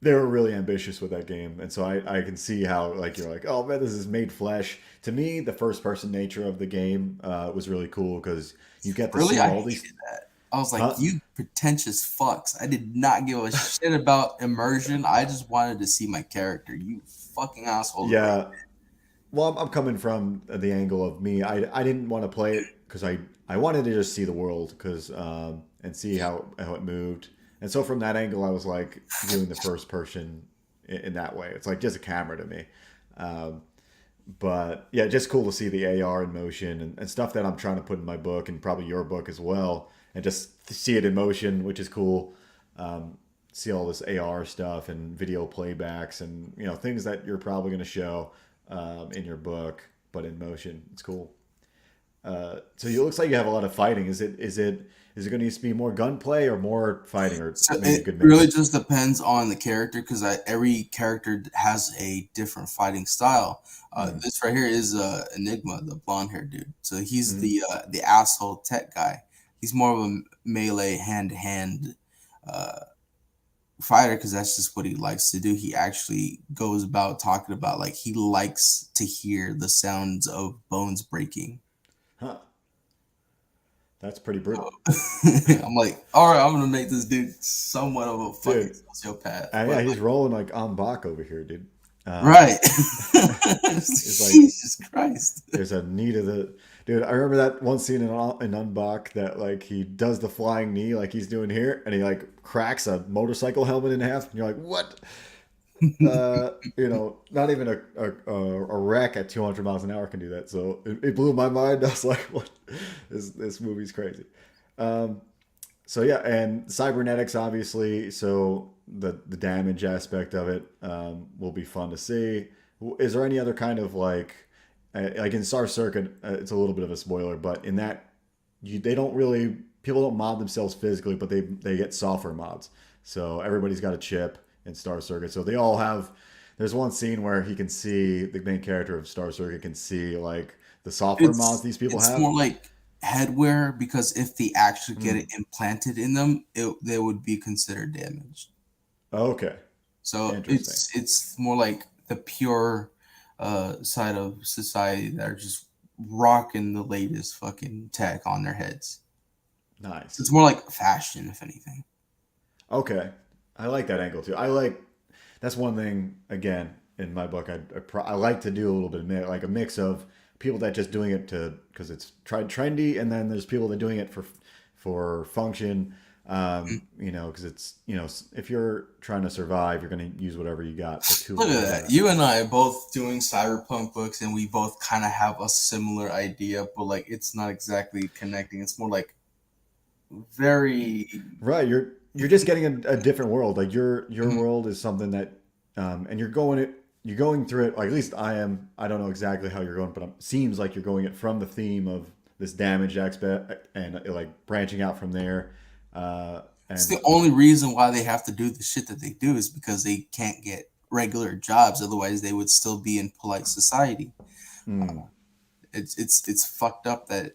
they were really ambitious with that game, and so I can see how like you're like, oh man, this is made flesh. To me, the first person nature of the game was really cool because you get to Really? see I all these, hated that. I was like, huh? you pretentious fucks. I did not give a shit about immersion. I just wanted to see my character. You fucking assholes were. Yeah. Well, I'm coming from the angle of me. I didn't want to play it because I wanted to just see the world because and see how it moved. And so from that angle, I was like viewing the first person in that way. It's like just a camera to me. Um, but yeah, just cool to see the AR in motion and stuff that I'm trying to put in my book and probably your book as well, and just see it in motion, which is cool. Um, see all this AR stuff and video playbacks and things that you're probably going to show in your book, but in motion. It's cool. So it looks like you have a lot of fighting. Is it going to need to be more gunplay or more fighting or So maybe a it good really mix? just depends on the character because every character has a different fighting style. Mm. This right here is Enigma, the blonde haired dude. So he's Mm. the asshole tech guy. He's more of a melee hand to hand fighter because that's just what he likes to do. He actually goes about talking about like he likes to hear the sounds of bones breaking. Huh. That's pretty brutal, I'm like, all right, I'm gonna make this dude somewhat of a fucking dude. sociopath, Yeah, but he's rolling like on Bach over here, dude. Um, right. it's like Jesus Christ. there's a knee to the dude. I remember that one scene in Unbach that like he does the flying knee like he's doing here, and he like cracks a motorcycle helmet in half, and you're like, what? Not even a wreck at 200 miles an hour can do that. So it blew my mind. I was like, what? This movie's crazy. Um, so yeah, and cybernetics obviously. So the damage aspect of it will be fun to see. Is there any other kind of like in Star Circuit? It's a little bit of a spoiler, but in that they don't really people don't mod themselves physically, but they get software mods. So everybody's got a chip in Star Circuit. So they all have. There's one scene where he can see the main character of Star Circuit can see like the software mods these people It's have. more like headwear because if they actually get Mm. it implanted in them, they would be considered damaged. Okay, So interesting. it's more like the pure side of society that are just rocking the latest fucking tech on their heads. So it's Nice. more like fashion, if anything. Okay, I like that angle too. That's one thing again in my book. I like to do a little bit of like a mix of people that just doing it to because it's trendy, and then there's people that doing it for function. Because it's if you're trying to survive, you're going to use whatever you got. The Look tools at you that. got. You and I are both doing cyberpunk books, and we both kind of have a similar idea, but like it's not exactly connecting. It's more like very. Right, you're just getting a different world. Like your Mhm. world is something that, and you're going through it. Like at least I am. I don't know exactly how you're going, but it seems like you're going it from the theme of this damage aspect and like branching out from there. It's And the only reason why they have to do the shit that they do is because they can't get regular jobs. Otherwise, they would still be in polite society. mm, It's fucked up that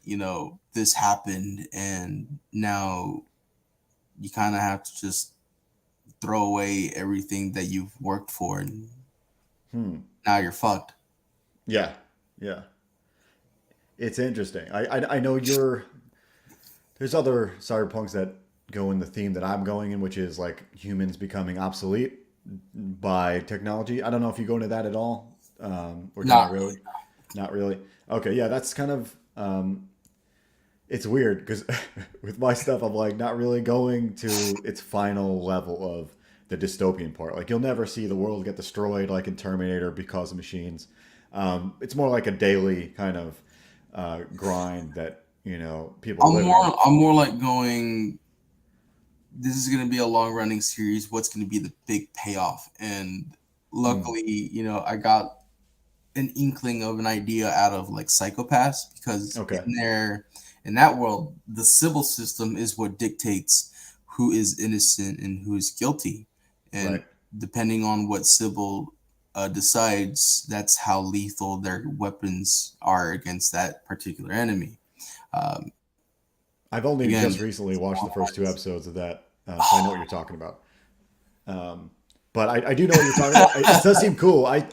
this happened, and now you kind of have to just throw away everything that you've worked for, and hmm, now you're fucked. yeah, Yeah, it's interesting. I know you're. There's other cyberpunks that go in the theme that I'm going in, which is like humans becoming obsolete by technology. I don't know if you go into that at all, or do you Not not really. really? Not really. Okay, yeah, that's kind of it's weird because with my stuff, I'm like not really going to its final level of the dystopian part. Like you'll never see the world get destroyed like in Terminator because of machines. It's more like a daily kind of grind that people are living in. I'm more like going. This is going to be a long running series. What's going to be the big payoff? And Mm, luckily, I got an inkling of an idea out of like Psychopaths, because okay, in that world, the civil system is what dictates who is innocent and who is guilty, and right. depending on what civil decides, that's how lethal their weapons are against that particular enemy. Um, I've only again, just recently watched the first two episodes of that, so I know what you're talking about. Um, but I do know what you're talking about. It does seem cool. I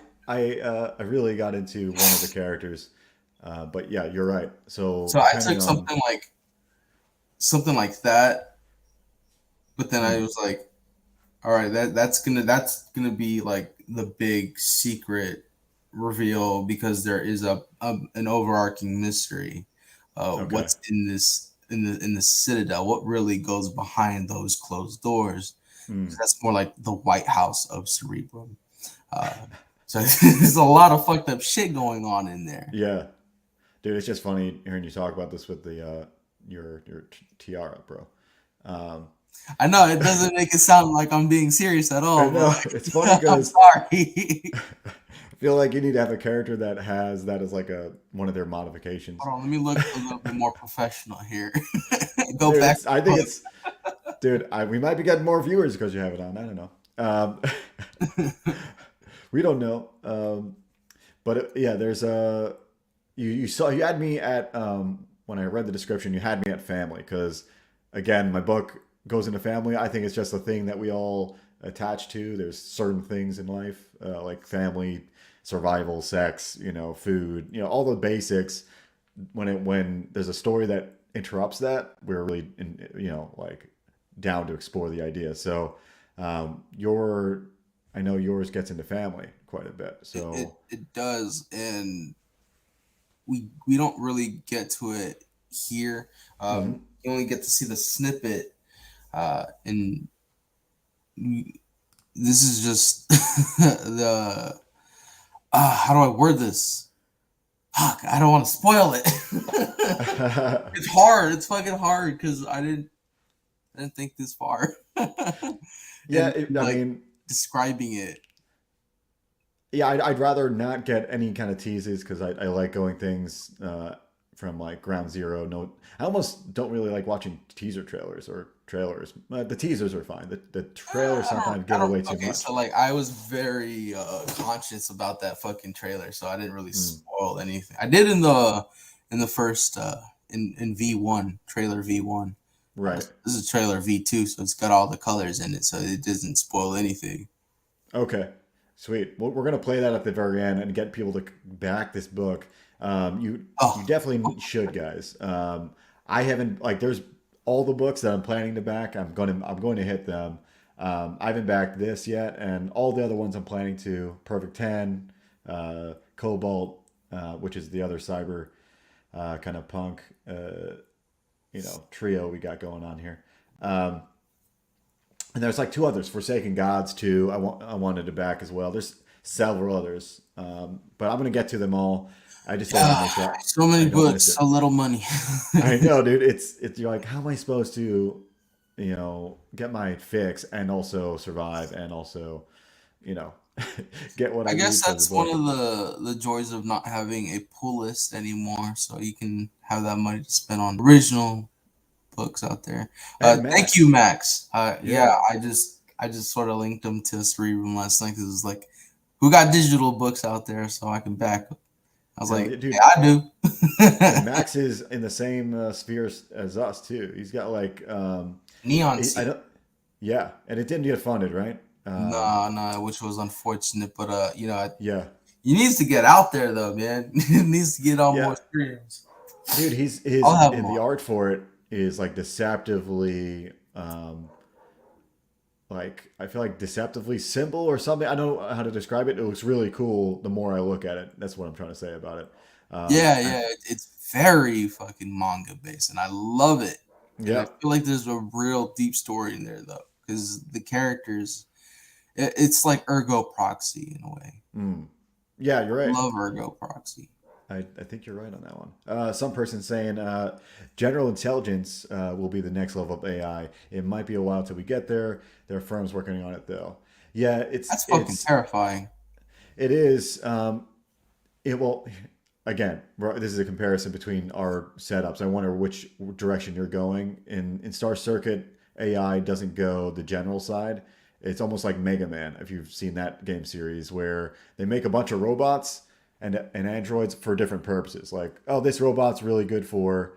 really got into one of the characters, but yeah, you're right. So so I depending took on something like that, but then I mm, was like, all right, that's gonna be like the big secret reveal, because there is an overarching mystery. okay, What's in the citadel? What really goes behind those closed doors? mm, That's more like the White House of Cerebrum. Uh, so there's a lot of fucked up shit going on in there. yeah, dude, it's just funny hearing you talk about this with the your tiara, bro. Um, I know it doesn't make it sound like I'm being serious at I all, but know it's funny I'm because sorry. I feel like you need to have a character that has that as like a one of their modifications. Hold on, let me look a little bit more professional here. Go Dude, back it's to I the think it's dude. We might be getting more viewers because you have it on. I don't know. book. We don't know. But yeah, there's a you saw you had me at when I read the description, you had me at family because again, my book goes into family. I think it's just a thing that we all attach to. There's certain things in life like family, survival, sex, food, all the basics. When there's a story that interrupts that, we're really like down to explore the idea. So your I know yours gets into family quite a bit. it, it So it does, and we don't really get to it here. mhm. You only get to see the snippet, and this is just the how do I word this? Fuck, I don't want to spoil it. It's hard. It's fucking hard because I didn't think this far, Yeah, and I like mean, describing it. yeah, I'd rather not get any kind of teases because I like going things from like ground zero. No, I almost don't really like watching teaser trailers or trailers. The teasers are fine. The trailers sometimes I give don't. away too Okay, much. so like I was very conscious about that fucking trailer, so I didn't really Mm, spoil anything. I did in the first in V1 trailer V1. right. This is trailer V2, so it's got all the colors in it, so it doesn't spoil anything. Okay. Sweet. Well, we're gonna play that at the very end and get people to back this book. You Oh, definitely should, guys. I haven't like there's all the books that I'm planning to back. I'm going to hit them. I haven't backed this yet, and all the other ones I'm planning to. Perfect 10, Cobalt, which is the other cyber kind of punk trio we got going on here. Um, and there's like two others, Forsaken Gods too. I wanted to back as well. There's several others, but I'm gonna get to them all. I just don't want to make sure so I many don't miss books, it. so little money. I know, dude. It's you're like, how am I supposed to, get my fix and also survive and also, you know, get what I I need guess for the that's one book. of the joys of not having a pull list anymore, so you can have that money to spend on original books out there. And Thank you, Max, Max. Yeah, yeah, I just sort of linked them to Cerebrum last night because it was like, who got digital books out there so I can back 'em? I was hell like, yeah, dude. yeah, I And do. Max is in the same sphere as us too. He's got like, Neon I Sea. don't, yeah, and it didn't get funded, right? Nah, nah, which was unfortunate, but Yeah, He needs to get out there though, man. He needs to get on more Yeah, streams. dude, he's I'll his have him the on. art for it is like deceptively, like I feel like deceptively simple or something. I don't know how to describe it. It looks really cool. The more I look at it, that's what I'm trying to say about it. Yeah, And yeah, it's very fucking manga based, and I love it. And I yeah, feel like there's a real deep story in there though, because the characters, it's like Ergo Proxy in a way. mm, yeah, you're right. Love Ergo Proxy. I think you're right on that one. Some person saying general intelligence will be the next level of AI. It might be a while till we get there. There are firms working on it though. Yeah, That's fucking terrifying. it is. It will again. This is a comparison between our setups. I wonder which direction you're going. In Star Circuit, AI doesn't go the general side. It's almost like Mega Man, if you've seen that game series, where they make a bunch of robots and androids for different purposes. Like, oh, this robot's really good for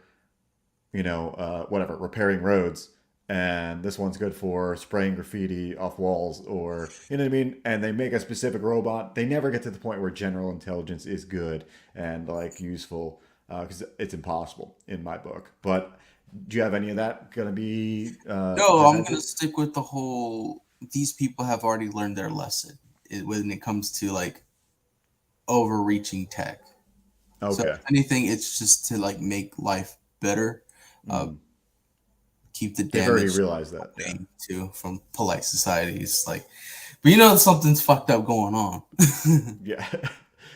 whatever, repairing roads. And this one's good for spraying graffiti off walls, or you know what I mean. And they make a specific robot. They never get to the point where general intelligence is good and like useful, because it's impossible in my book. But do you have any of that gonna be No, I'm gonna presented? stick with the whole. These people have already learned their lesson when it comes to like overreaching tech. So Okay. if anything, it's just to like make life better, uh, Mm. keep the They've already damage realized that. Yeah. away too from polite societies. Like, but something's fucked up going on. Yeah.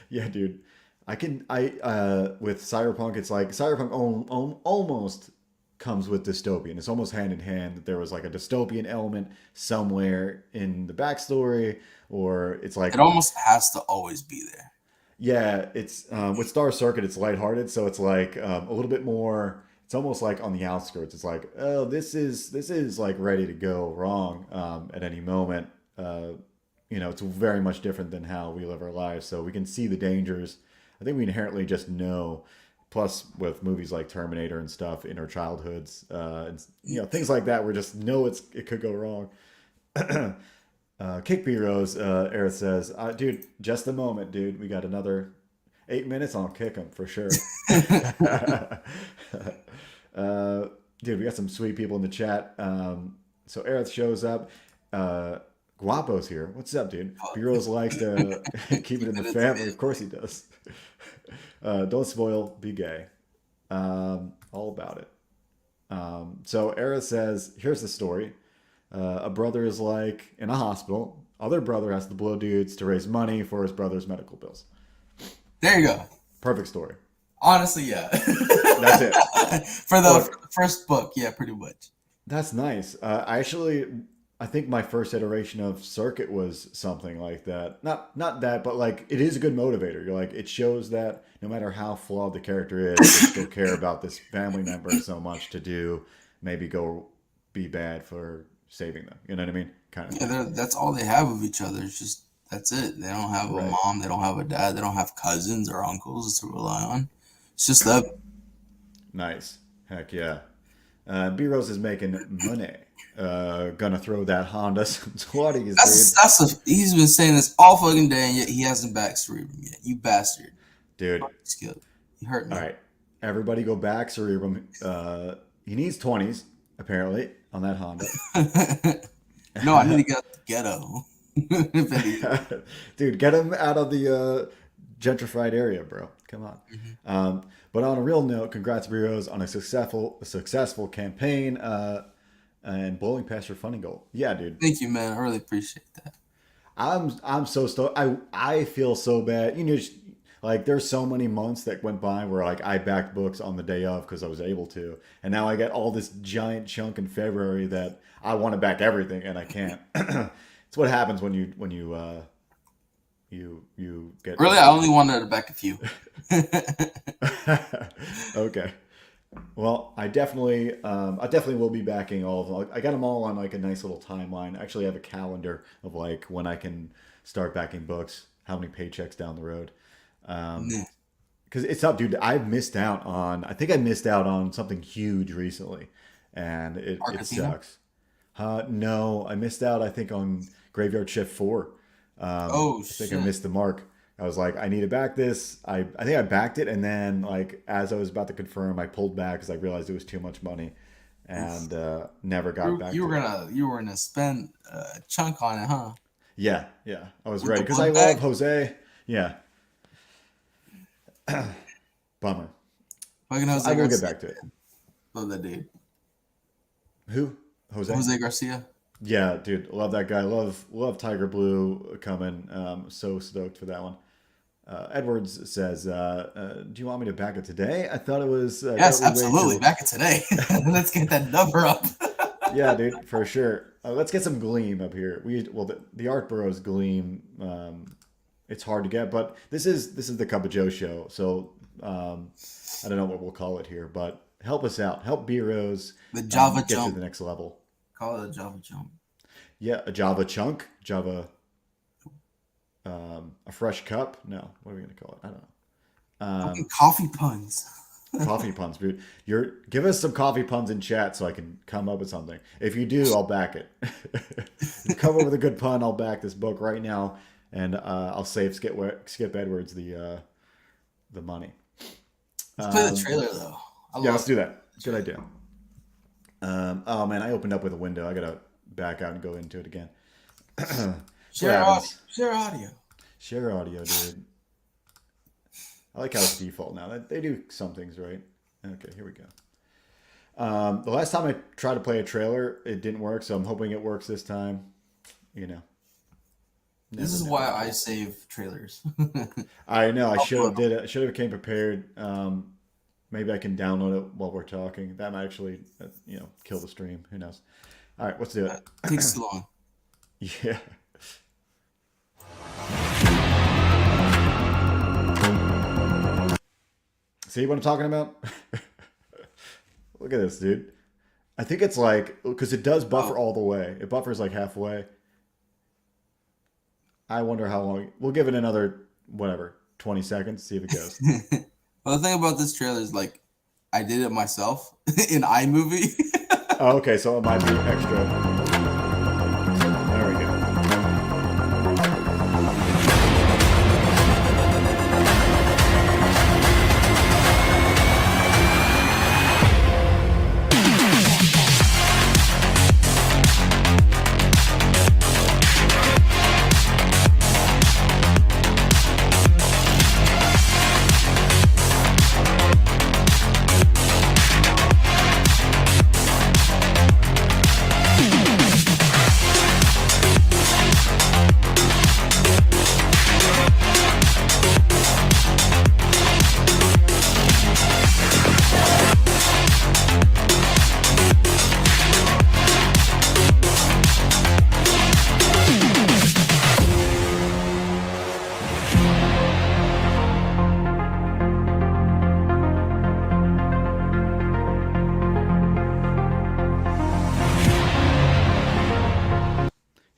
Yeah, dude. I with Cyberpunk, it's like Cyberpunk almost comes with dystopian. It's almost hand in hand that there was like a dystopian element somewhere in the backstory, or it's like, It almost has to always be there. yeah, it's with Star Circuit, it's lighthearted, so it's like a little bit more. It's almost like on the outskirts. It's like, oh, this is like ready to go wrong at any moment. Uh, it's very much different than how we live our lives, so we can see the dangers. I think we inherently just know. Plus, with movies like Terminator and stuff in our childhoods, and things like that, we just know it could go wrong. Kick B Rose, Aerith says, dude, just a moment, dude. We got another 8 minutes. I'll kick him for sure. uh, dude, we got some sweet people in the chat. So Aerith shows up. Guapo's here. What's up, dude? B Rose likes to keep it in the family. Of course he does. Don't spoil, be gay. All about it. So Aerith says, here's the story. A brother is like in a hospital. Other brother has to blow dudes to raise money for his brother's medical bills. There you go. Perfect story. Honestly, yeah. That's it. For Look, the first book, yeah, pretty much. that's nice. I think my first iteration of Circuit was something like that. Not that, but like it is a good motivator. You're like, it shows that no matter how flawed the character is, they still care about this family member so much to do maybe go be bad for saving them. You know what I mean? Kind of Yeah, thing. that's all they have of each other. It's just that's it. They don't have a Right. mom. They don't have a dad. They don't have cousins or uncles to rely on. It's just them. Nice. Heck yeah. B Rose is making money. Gonna throw that Honda some 20s, dude. He's been saying this all fucking day, and yet he hasn't backed Cerebrum yet. You bastard. Dude, Skip. You hurt all me. right. Everybody go back. Cerebrum. He needs 20s, apparently, on that Honda. No, I need to get out the ghetto. If anything. Dude, get him out of the gentrified area, bro. Come on. But on a real note, congrats, Brios, on a successful campaign and blowing past your funding goal. Yeah, dude. Thank you, man. I really appreciate that. I'm so stoked. I feel so bad. Like there's so many months that went by where like I backed books on the day of because I was able to, and now I get all this giant chunk in February that I want to back everything and I can't. It's what happens when you get Really, I only wanted to back a few. okay. Well, I definitely will be backing all of them. I got them all on like a nice little timeline. I actually have a calendar of like when I can start backing books, how many paychecks down the road. Yeah. Because it's up, dude. I think I missed out on something huge recently, and it Argentina? sucks. No, I missed out. I think on Graveyard Shift 4. Oh I think I shit. missed the mark. I was like, I need to back this. I think I backed it, and then like as I was about to confirm, I pulled back because I realized it was too much money, Oof. and never got back to it. You were gonna spend a chunk on it, huh? Yeah, yeah, I was With ready the because I book love bag. Jose. Yeah, bummer. Fucking So I Jose will get Garcia. back to it. Love that dude. Who? Jose? Jose Garcia. Yeah, dude, love that guy. Love Tiger Blue coming. So stoked for that one. Edwards says, "Do you want me to back it today? I thought it was. I thought Yes, we'd wait absolutely. till. Back it today. Let's get that number up. Yeah, dude, for sure. Let's get some Gleam up here. The Art Burrows Gleam. It's hard to get, but this is the Cup of Joe show. So I don't know what we'll call it here, but help us out. Help B Rose The Java get to jump. the next level. Call it a Java jump. Yeah, a Java chunk, Java, a fresh cup. No, what are we gonna call it? I don't know. Fucking coffee puns. Coffee puns, dude. Give us some coffee puns in chat so I can come up with something. If you do, I'll back it. If you come up with a good pun, I'll back this book right now, and I'll save Skip Edwards the money. Let's play the trailer though. I Yeah, let's love do that. Good idea. Oh man, I opened up with a window. I gotta back out and go into it again. What share audio. happens? Share audio. Share audio, dude. I like how it's default now. They do some things right. Okay, here we go. The last time I tried to play a trailer, it didn't work, so I'm hoping it works this time. You know, This is know. why I save trailers. I know I should have did it. I should have came prepared. Maybe I can download it while we're talking. That might actually, kill the stream. Who knows? All right, let's do it. Takes too long. Yeah. See what I'm talking about? Look at this, dude. I think it's like, because it does buffer all the way. It buffers like halfway. I wonder how long. We'll give it another, 20 seconds, see if it goes. Well, the thing about this trailer is like, I did it myself in iMovie. Oh, okay, so it might be extra. There we go.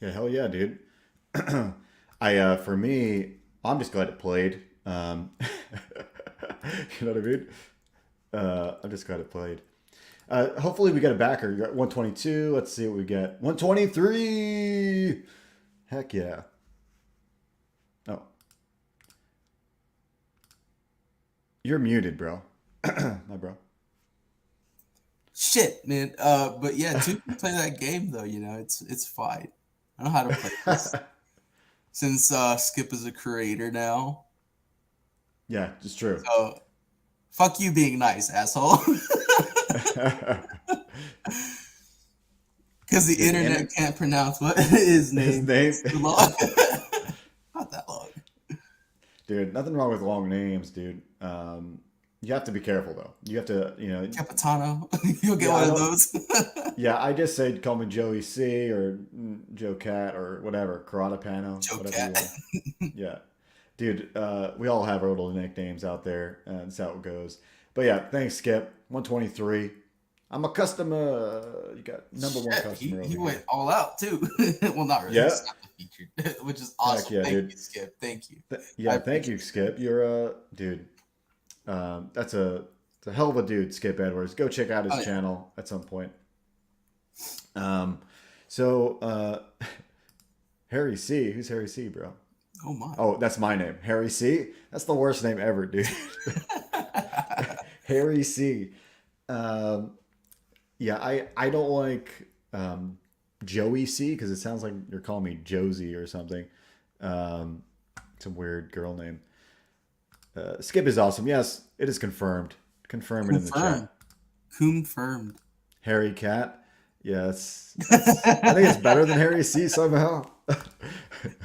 Yeah, hell yeah, dude. For me, I'm just glad it played. You know what I mean? I'm just glad it played. Hopefully we get a backer. You got 122. Let's see what we get. 123. Heck yeah. Oh, you're muted, bro. My bro. Shit, man. But yeah, two can play that game though. It's fine. I know how to play this. Since Skip is a creator now, Yeah, it's true. so fuck you being nice, asshole. Because the internet can't pronounce what his name. His name. Too long. Not that long. Dude, nothing wrong with long names, dude. You have to be careful though. You have to, Capitano. You'll get Yeah, one I of don't- those. Yeah, I just say call me Joey C or Joe Cat or whatever, Karatapano, Joe whatever Cat. you want. Yeah, dude, we all have our little nicknames out there, and that's how it goes. But yeah, thanks, Skip. 123. I'm a customer. You got number one Shit, customer. he over went here. all out too. Well, not really. Yeah. He's not the featured, which is awesome. yeah, Thank dude. you, Skip. Thank you. Yeah, I thank you, Skip. You're a dude. That's a hell of a dude, Skip Edwards. Go check out his Oh, yeah. channel at some point. So Harry C. Who's Harry C, bro? Oh my. Oh, that's my name, Harry C. That's the worst name ever, dude. Harry C. Um, yeah, I don't like Joey C because it sounds like you're calling me Josie or something. Um, some weird girl name. Skip is awesome. Yes, it is confirmed. Confirm it in the Confirmed. chat. Confirmed. Harry Cat. Yes, that's. I think it's better than Harry C somehow.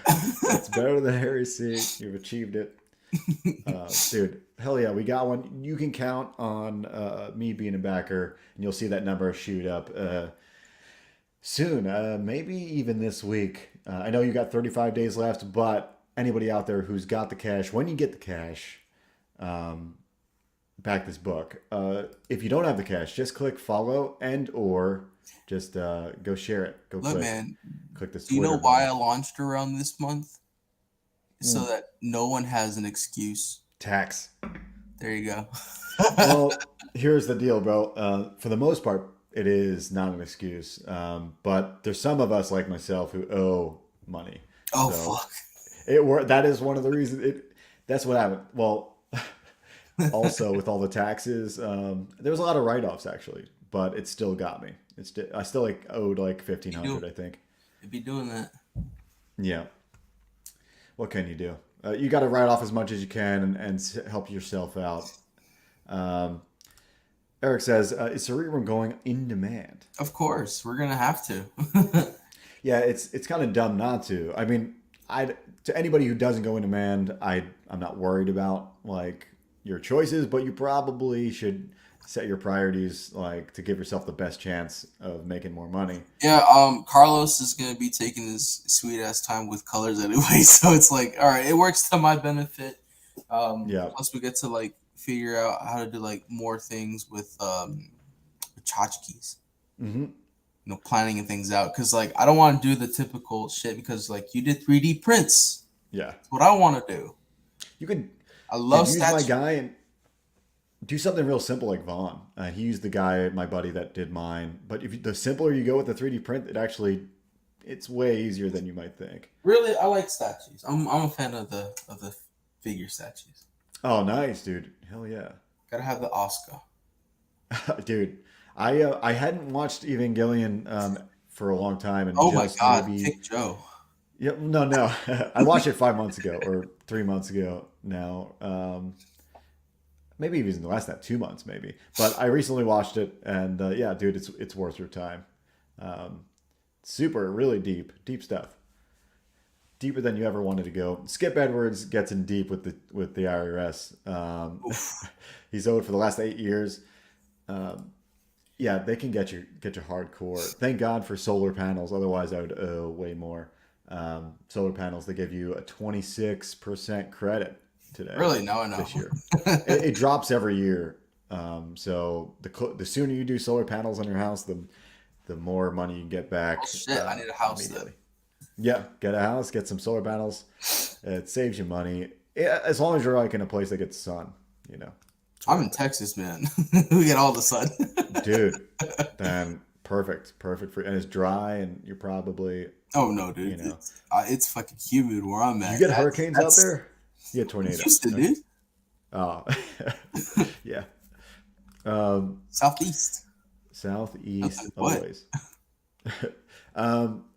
It's better than Harry C. You've achieved it, dude. Hell yeah, we got one. You can count on me being a backer, and you'll see that number shoot up soon. Maybe even this week. I know you got 35 days left, but anybody out there who's got the cash, when you get the cash, um, back this book. If you don't have the cash, just click follow and or just go share it. Go Look, man, click this do you know Twitter why button. I launched around this month? So Mm. that no one has an excuse. Tax. There you go. Well, here's the deal, bro. For the most part, it is not an excuse. But there's some of us like myself who owe money. Oh So fuck. that is one of the reasons that's what happened. Well, also with all the taxes, there was a lot of write-offs actually, but it still got me. I still like owed like You 1,500, I think. You'd be doing that. Yeah. What can you do? You got to write off as much as you can and help yourself out. Um, Eric says, "Is Cerebrum going in demand?" Of course, we're gonna have to. Yeah, it's kind of dumb not to. I mean, I to anybody who doesn't go in demand, I'm not worried about like your choices, but you probably should set your priorities like to give yourself the best chance of making more money. Yeah, Carlos is gonna be taking his sweet ass time with colors anyway, so it's like, all right, it works to my benefit. Yeah. Plus, we get to like figure out how to do like more things with tchotchkes. Hmm. Planning and things out because like I don't want to do the typical shit because like you did 3D prints. Yeah. That's what I want to do. You could I dude, love use my statues. guy and do something real simple like Vaughn. He used the guy, my buddy, that did mine. But if the simpler you go with the 3D print, it's way easier than you might think. Really, I like statues. I'm a fan of the figure statues. Oh, nice, dude. Hell yeah. Gotta have the Oscar. Dude, I hadn't watched Evangelion for a long time, and Oh my just god, maybe Kick Joe. yeah, no, I watched it 5 months ago or 3 months ago now. Maybe even less than that, 2 months maybe. But I recently watched it, and yeah, dude, it's worth your time. Um, super, really deep stuff, deeper than you ever wanted to go. Skip Edwards gets in deep with the IRS. Oof. He's owed for the last 8 years. Um, yeah, they can get you hardcore. Thank God for solar panels. Otherwise, I would owe way more. Solar panels, they give you a 26% credit today, Really? Now I know. this year. It drops every year. So the sooner you do solar panels on your house, the more money you get back Oh shit! I need a house immediately. then. Yeah, get a house, get some solar panels. It saves you money. Yeah, as long as you're like in a place that gets sun, it's I'm in worth it. Texas, man. We get all the sun. Dude, then perfect for, and it's dry, and you're probably, Oh no, you dude! know, It's fucking humid where I'm you at. get That's hurricanes out that's there. You get tornadoes, Houston, don't you? dude. Oh, yeah. Um, Southeast. Southeast What? always.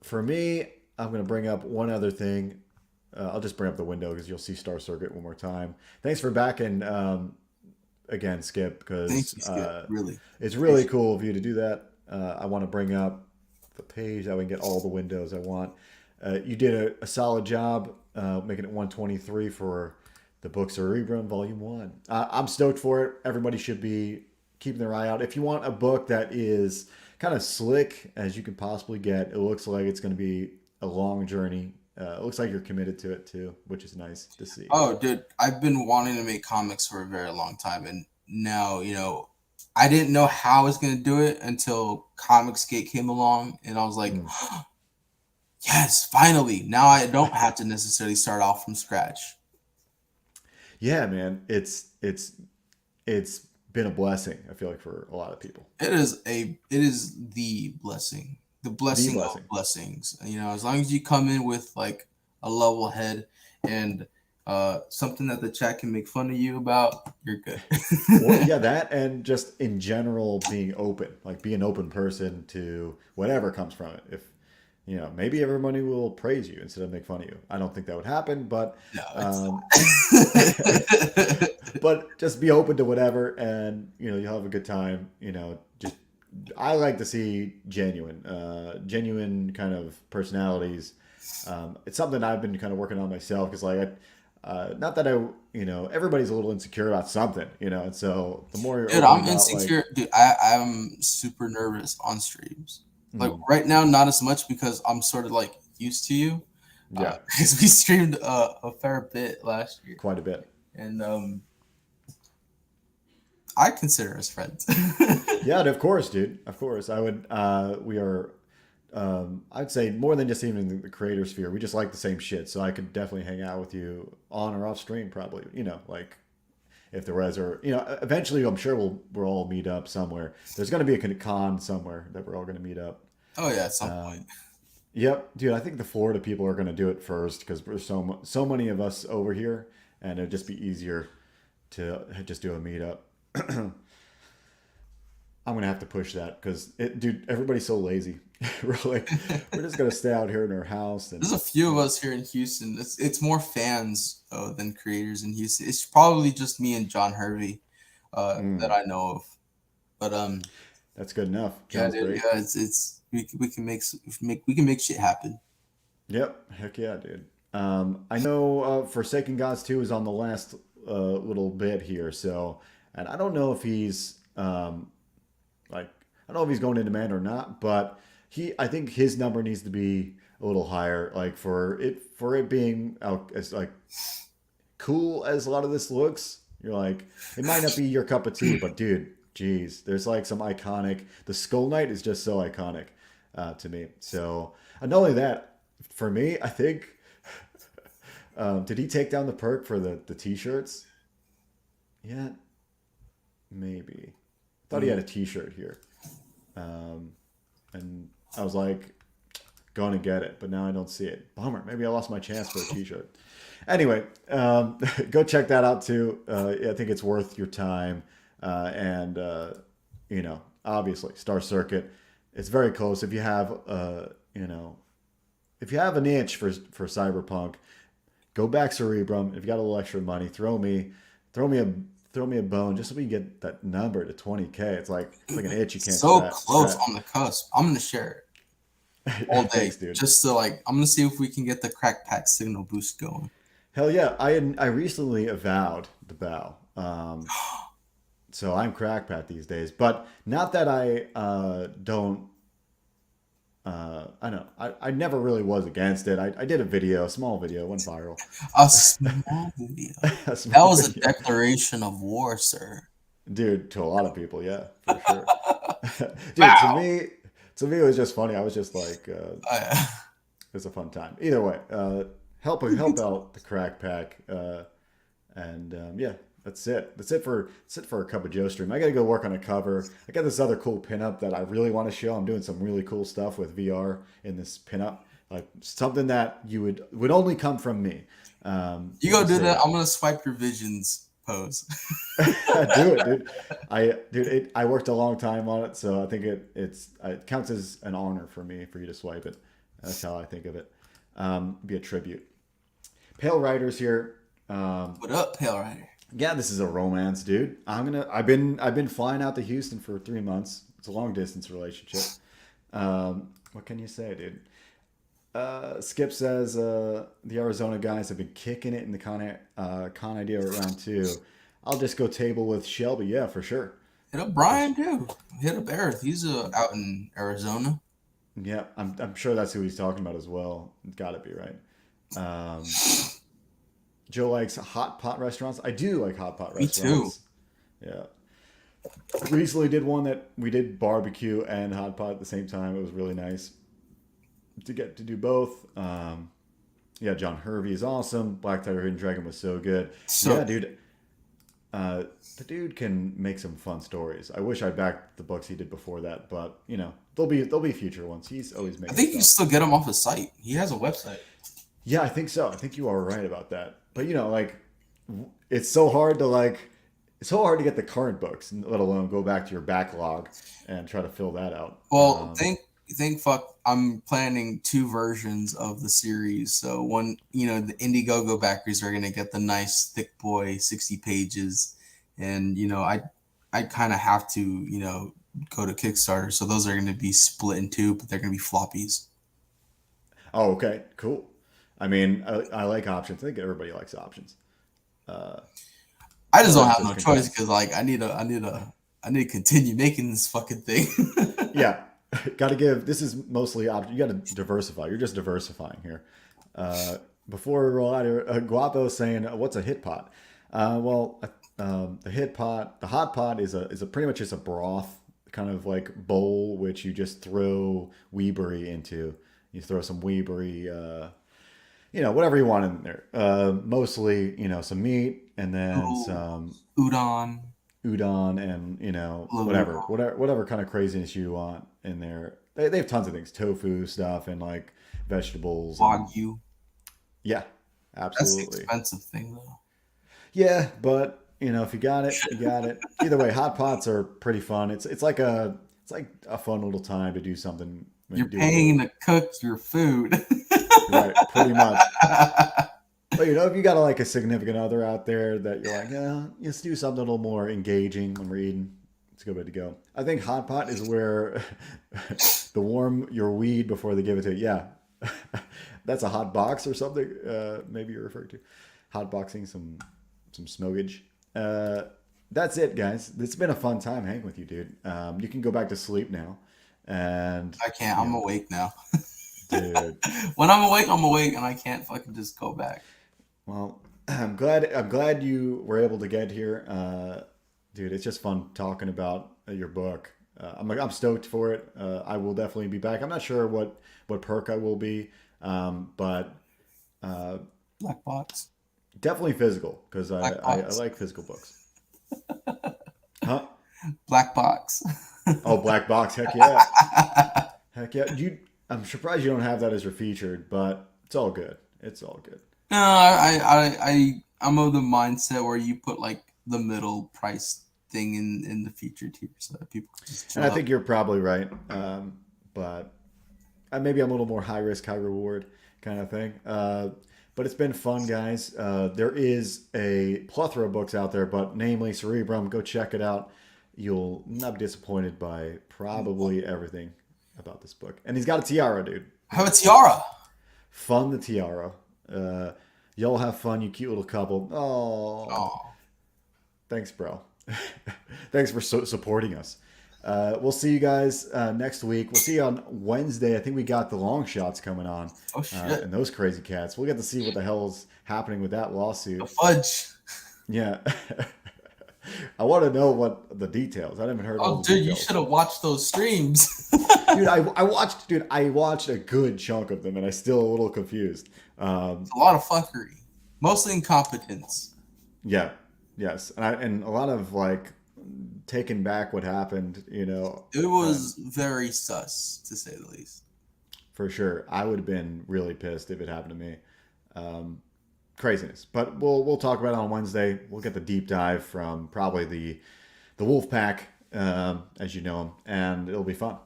For me, I'm gonna bring up one other thing. I'll just bring up the window because you'll see Star Circuit one more time. Thanks for backing again, Skip, Thank because you, Skip. Really it's really appreciate cool of you to do that. I want to bring up the page that we can get all the windows I want. You did a solid job making it 123 for the book Cerebrum Volume 1. I'm stoked for it. Everybody should be keeping their eye out. If you want a book that is kind of slick as you can possibly get, it looks like it's going to be a long journey. It looks like you're committed to it too, which is nice to see. Oh, dude, I've been wanting to make comics for a very long time, and now I didn't know how I was gonna do it until Comicsgate came along, and I was like, Mm. yes, finally. Now I don't have to necessarily start off from scratch. Yeah, man, it's been a blessing. I feel like for a lot of people, It is the the blessing of blessing. blessings. As long as you come in with like a level head, and something that the chat can make fun of you about, you're good. Well, yeah, that and just in general being open, like be an open person to whatever comes from it. If maybe everybody will praise you instead of make fun of you. I don't think that would happen, but No, it's um, not. but just be open to whatever, and you'll have a good time. Just I like to see genuine kind of personalities. It's something I've been kind of working on myself because not that everybody's a little insecure about something, and so the more you're Dude, open I'm about insecure. Dude, I'm super nervous on streams. Like mm, right now, not as much because I'm sort of like used to you. yeah, Because we streamed a fair bit last year, quite a bit. and I consider us friends. Yeah, of course, dude. Of course, I would. We are. I'd say more than just even the creator sphere. We just like the same shit, so I could definitely hang out with you on or off stream, probably. Like if there was, or eventually, I'm sure we'll all meet up somewhere. There's going to be a con somewhere that we're all going to meet up. Oh yeah, at some Um, point. yep, dude. I think the Florida people are going to do it first because there's so many of us over here, and it'd just be easier to just do a meetup. I'm gonna have to push that because dude, everybody's so lazy. We're just gonna stay out here in our house There's and a few of us here in Houston. It's more fans than creators in Houston. It's probably just me and John Hervey that mm, I know of. But that's good enough. yeah, John's dude, great. yeah, it's we can we can make shit happen. Yep, heck yeah, dude. I know Forsaken Gods 2 is on the last little bit here, so and I don't know if he's like I don't know if he's going in demand or not, but I think his number needs to be a little higher, like for it being out as like cool as a lot of this looks. You're like, it might not be your cup of tea, but dude, geez, there's like some iconic. The Skull Knight is just so iconic to me. So, and not only that, for me, I think, did he take down the perk for the t-shirts? Yeah, maybe. Thought he had Mm. a t-shirt here, um, and I was like, going to get it, but now I don't see it. Bummer. Maybe I lost my chance for a t-shirt. Anyway, go check that out too. I think it's worth your time. And obviously, Star Circuit. It's very close. If you have, if you have an itch for Cyberpunk, go back Cerebrum. If you got a little extra money, throw me a, throw me a bone just so we can get that number to 20K. It's like an itch you can't So close scratch. on the cusp. I'm gonna share it all day Thanks, dude. just to like. I'm gonna see if we can get the crack pack signal boost going. Hell yeah! I recently avowed the vow. So I'm crackpat these days, but not that I don't. I know I never really was against it. I did a video, a small video, went viral. A small video. A That small was a video, declaration of war, sir. dude. To a lot of people, yeah, for sure. Dude, Wow. to me, it was just funny. I was just like, Uh, it was a fun time. Either way, help out the crack pack, and yeah, that's it for a cup of Joe stream. I got to go work on a cover. I got this other cool pinup that I really want to show. I'm doing some really cool stuff with VR in this pinup, like something that you would only come from me. you We'll go just do say that. that. I'm gonna swipe your visions pose. Do it, dude. I worked a long time on it, so I think it counts as an honor for me for you to swipe it. That's how I think of it. Be a tribute. Pale Riders here. What up, Pale Rider? Yeah, this is a romance, dude. I've been flying out to Houston for 3 months. It's a long distance relationship. What can you say, dude? Skip says the Arizona guys have been kicking it in the con idea round two. I'll just go table with Shelby. Yeah, for sure. Hit up For Brian too. Hit up Eric. He's out in Arizona. Yeah, I'm sure that's who he's talking about as well. Got to be right. Um, Joe likes hot pot restaurants. I do like hot pot Me too. restaurants. Yeah. Recently did one that we did barbecue and hot pot at the same time. It was really nice to get to do both. Yeah, John Hervey is awesome. Black Tiger Hidden Dragon was so good. So Yeah, dude. The dude can make some fun stories. I wish I backed the books he did before that, but there'll be future ones. He's always I making think you can stuff. still get him off his site. He has a website. Yeah, I think so. I think you are right about that. But you know, like it's so hard to it's so hard to get the current books, let alone go back to your backlog and try to fill that out. Well, think fuck. I'm planning two versions of the series. So one, the Indiegogo backers are gonna get the nice thick boy 60 pages, and I kind of have to go to Kickstarter. So those are gonna be split in two, but they're gonna be floppies. Oh, okay, cool. I mean, I like options. I think everybody likes options. Uh, I just or don't it's have just no choice condensed. because like I need to continue making this fucking thing. Yeah, got to give. This is mostly options. You got to diversify. You're just diversifying here. Uh, Before we roll out here, Guapo saying, "What's a hit pot?" The hit pot, the hot pot is a pretty much just a broth kind of like bowl which you just throw Weeberry into. You throw some Weeberry, whatever you want in there. Mostly, some meat and then Noodle, some udon, udon and love whatever udon, whatever kind of craziness you want in there. They have tons of things, tofu stuff and like vegetables and wagyu. yeah, That's the absolutely. expensive thing though. Yeah, but if you got it, you got it. Either way, hot pots are pretty fun. It's like a fun little time to do something, You're do a paying little. to cook your food. Right, pretty much. But if you got like a significant other out there that you're like, yeah, let's do something a little more engaging when we're eating. It's a good way to go. I think hot pot is where the warm your weed before they give it to you. Yeah, that's a hot box or something. Maybe you're referring to hot boxing some smokage. Uh, that's it, guys. It's been a fun time hanging with you, dude. You can go back to sleep now, and I can't. you I'm know, awake now. dude. When I'm awake, and I can't fucking just go back. Well, I'm glad you were able to get here, dude. It's just fun talking about your book. I'm stoked for it. I will definitely be back. I'm not sure what perk I will be, but uh, Black box. definitely physical because I, Black I I box. like physical books. Huh? Black box. Oh, black box. Heck yeah. Heck yeah. I'm surprised you don't have that as your featured, but it's all good. It's all good. No, I'm of the mindset where you put like the middle price thing in the featured tier so that people can just And chill I out. think you're probably right. But maybe I'm a little more high risk, high reward kind of thing. But it's been fun, guys. There is a plethora of books out there, but namely Cerebrum. Go check it out. You'll not be disappointed by probably everything about this book. And he's got a tiara, dude. I have a tiara. Fun the tiara. Uh, y'all have fun, you cute little couple. Oh, Oh, thanks, bro. Thanks for supporting us. We'll see you guys next week. We'll see you on Wednesday. I think we got the long shots coming on, oh and shit. those crazy cats. We'll get to see what the hell's happening with that The lawsuit. fudge. Yeah, I want to know what the details. I haven't heard all Oh, the dude, you details. should have watched those streams. Dude, I watched a good chunk of them, and I still a little confused. A lot of fuckery, mostly incompetence. Yeah, yes, and a lot of like taking back what happened. It And was very sus, to say the least. for sure, I would have been really pissed if it happened to me. Um, Craziness. But we'll talk about it on Wednesday. We'll get the deep dive from probably the Wolf Pack, as you know them, and it'll be fun.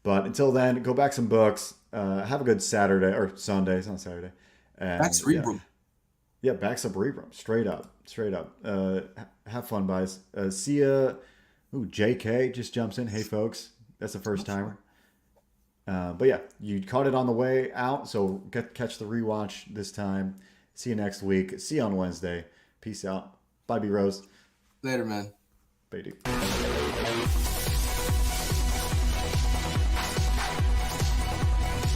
But until then, go back some books. Have a good Saturday or Sunday. It's not Saturday. Back And yeah, cerebrum. yeah, back some Rebrum. Straight up, straight up. Have fun, guys. See ya. Ooh, JK just jumps in. Hey, folks, that's the first timer. But yeah, you caught it on the way out, so catch the rewatch this time. See you next week. See you on Wednesday. Peace out. Bye, B Rose. Later, man. Bye, dude.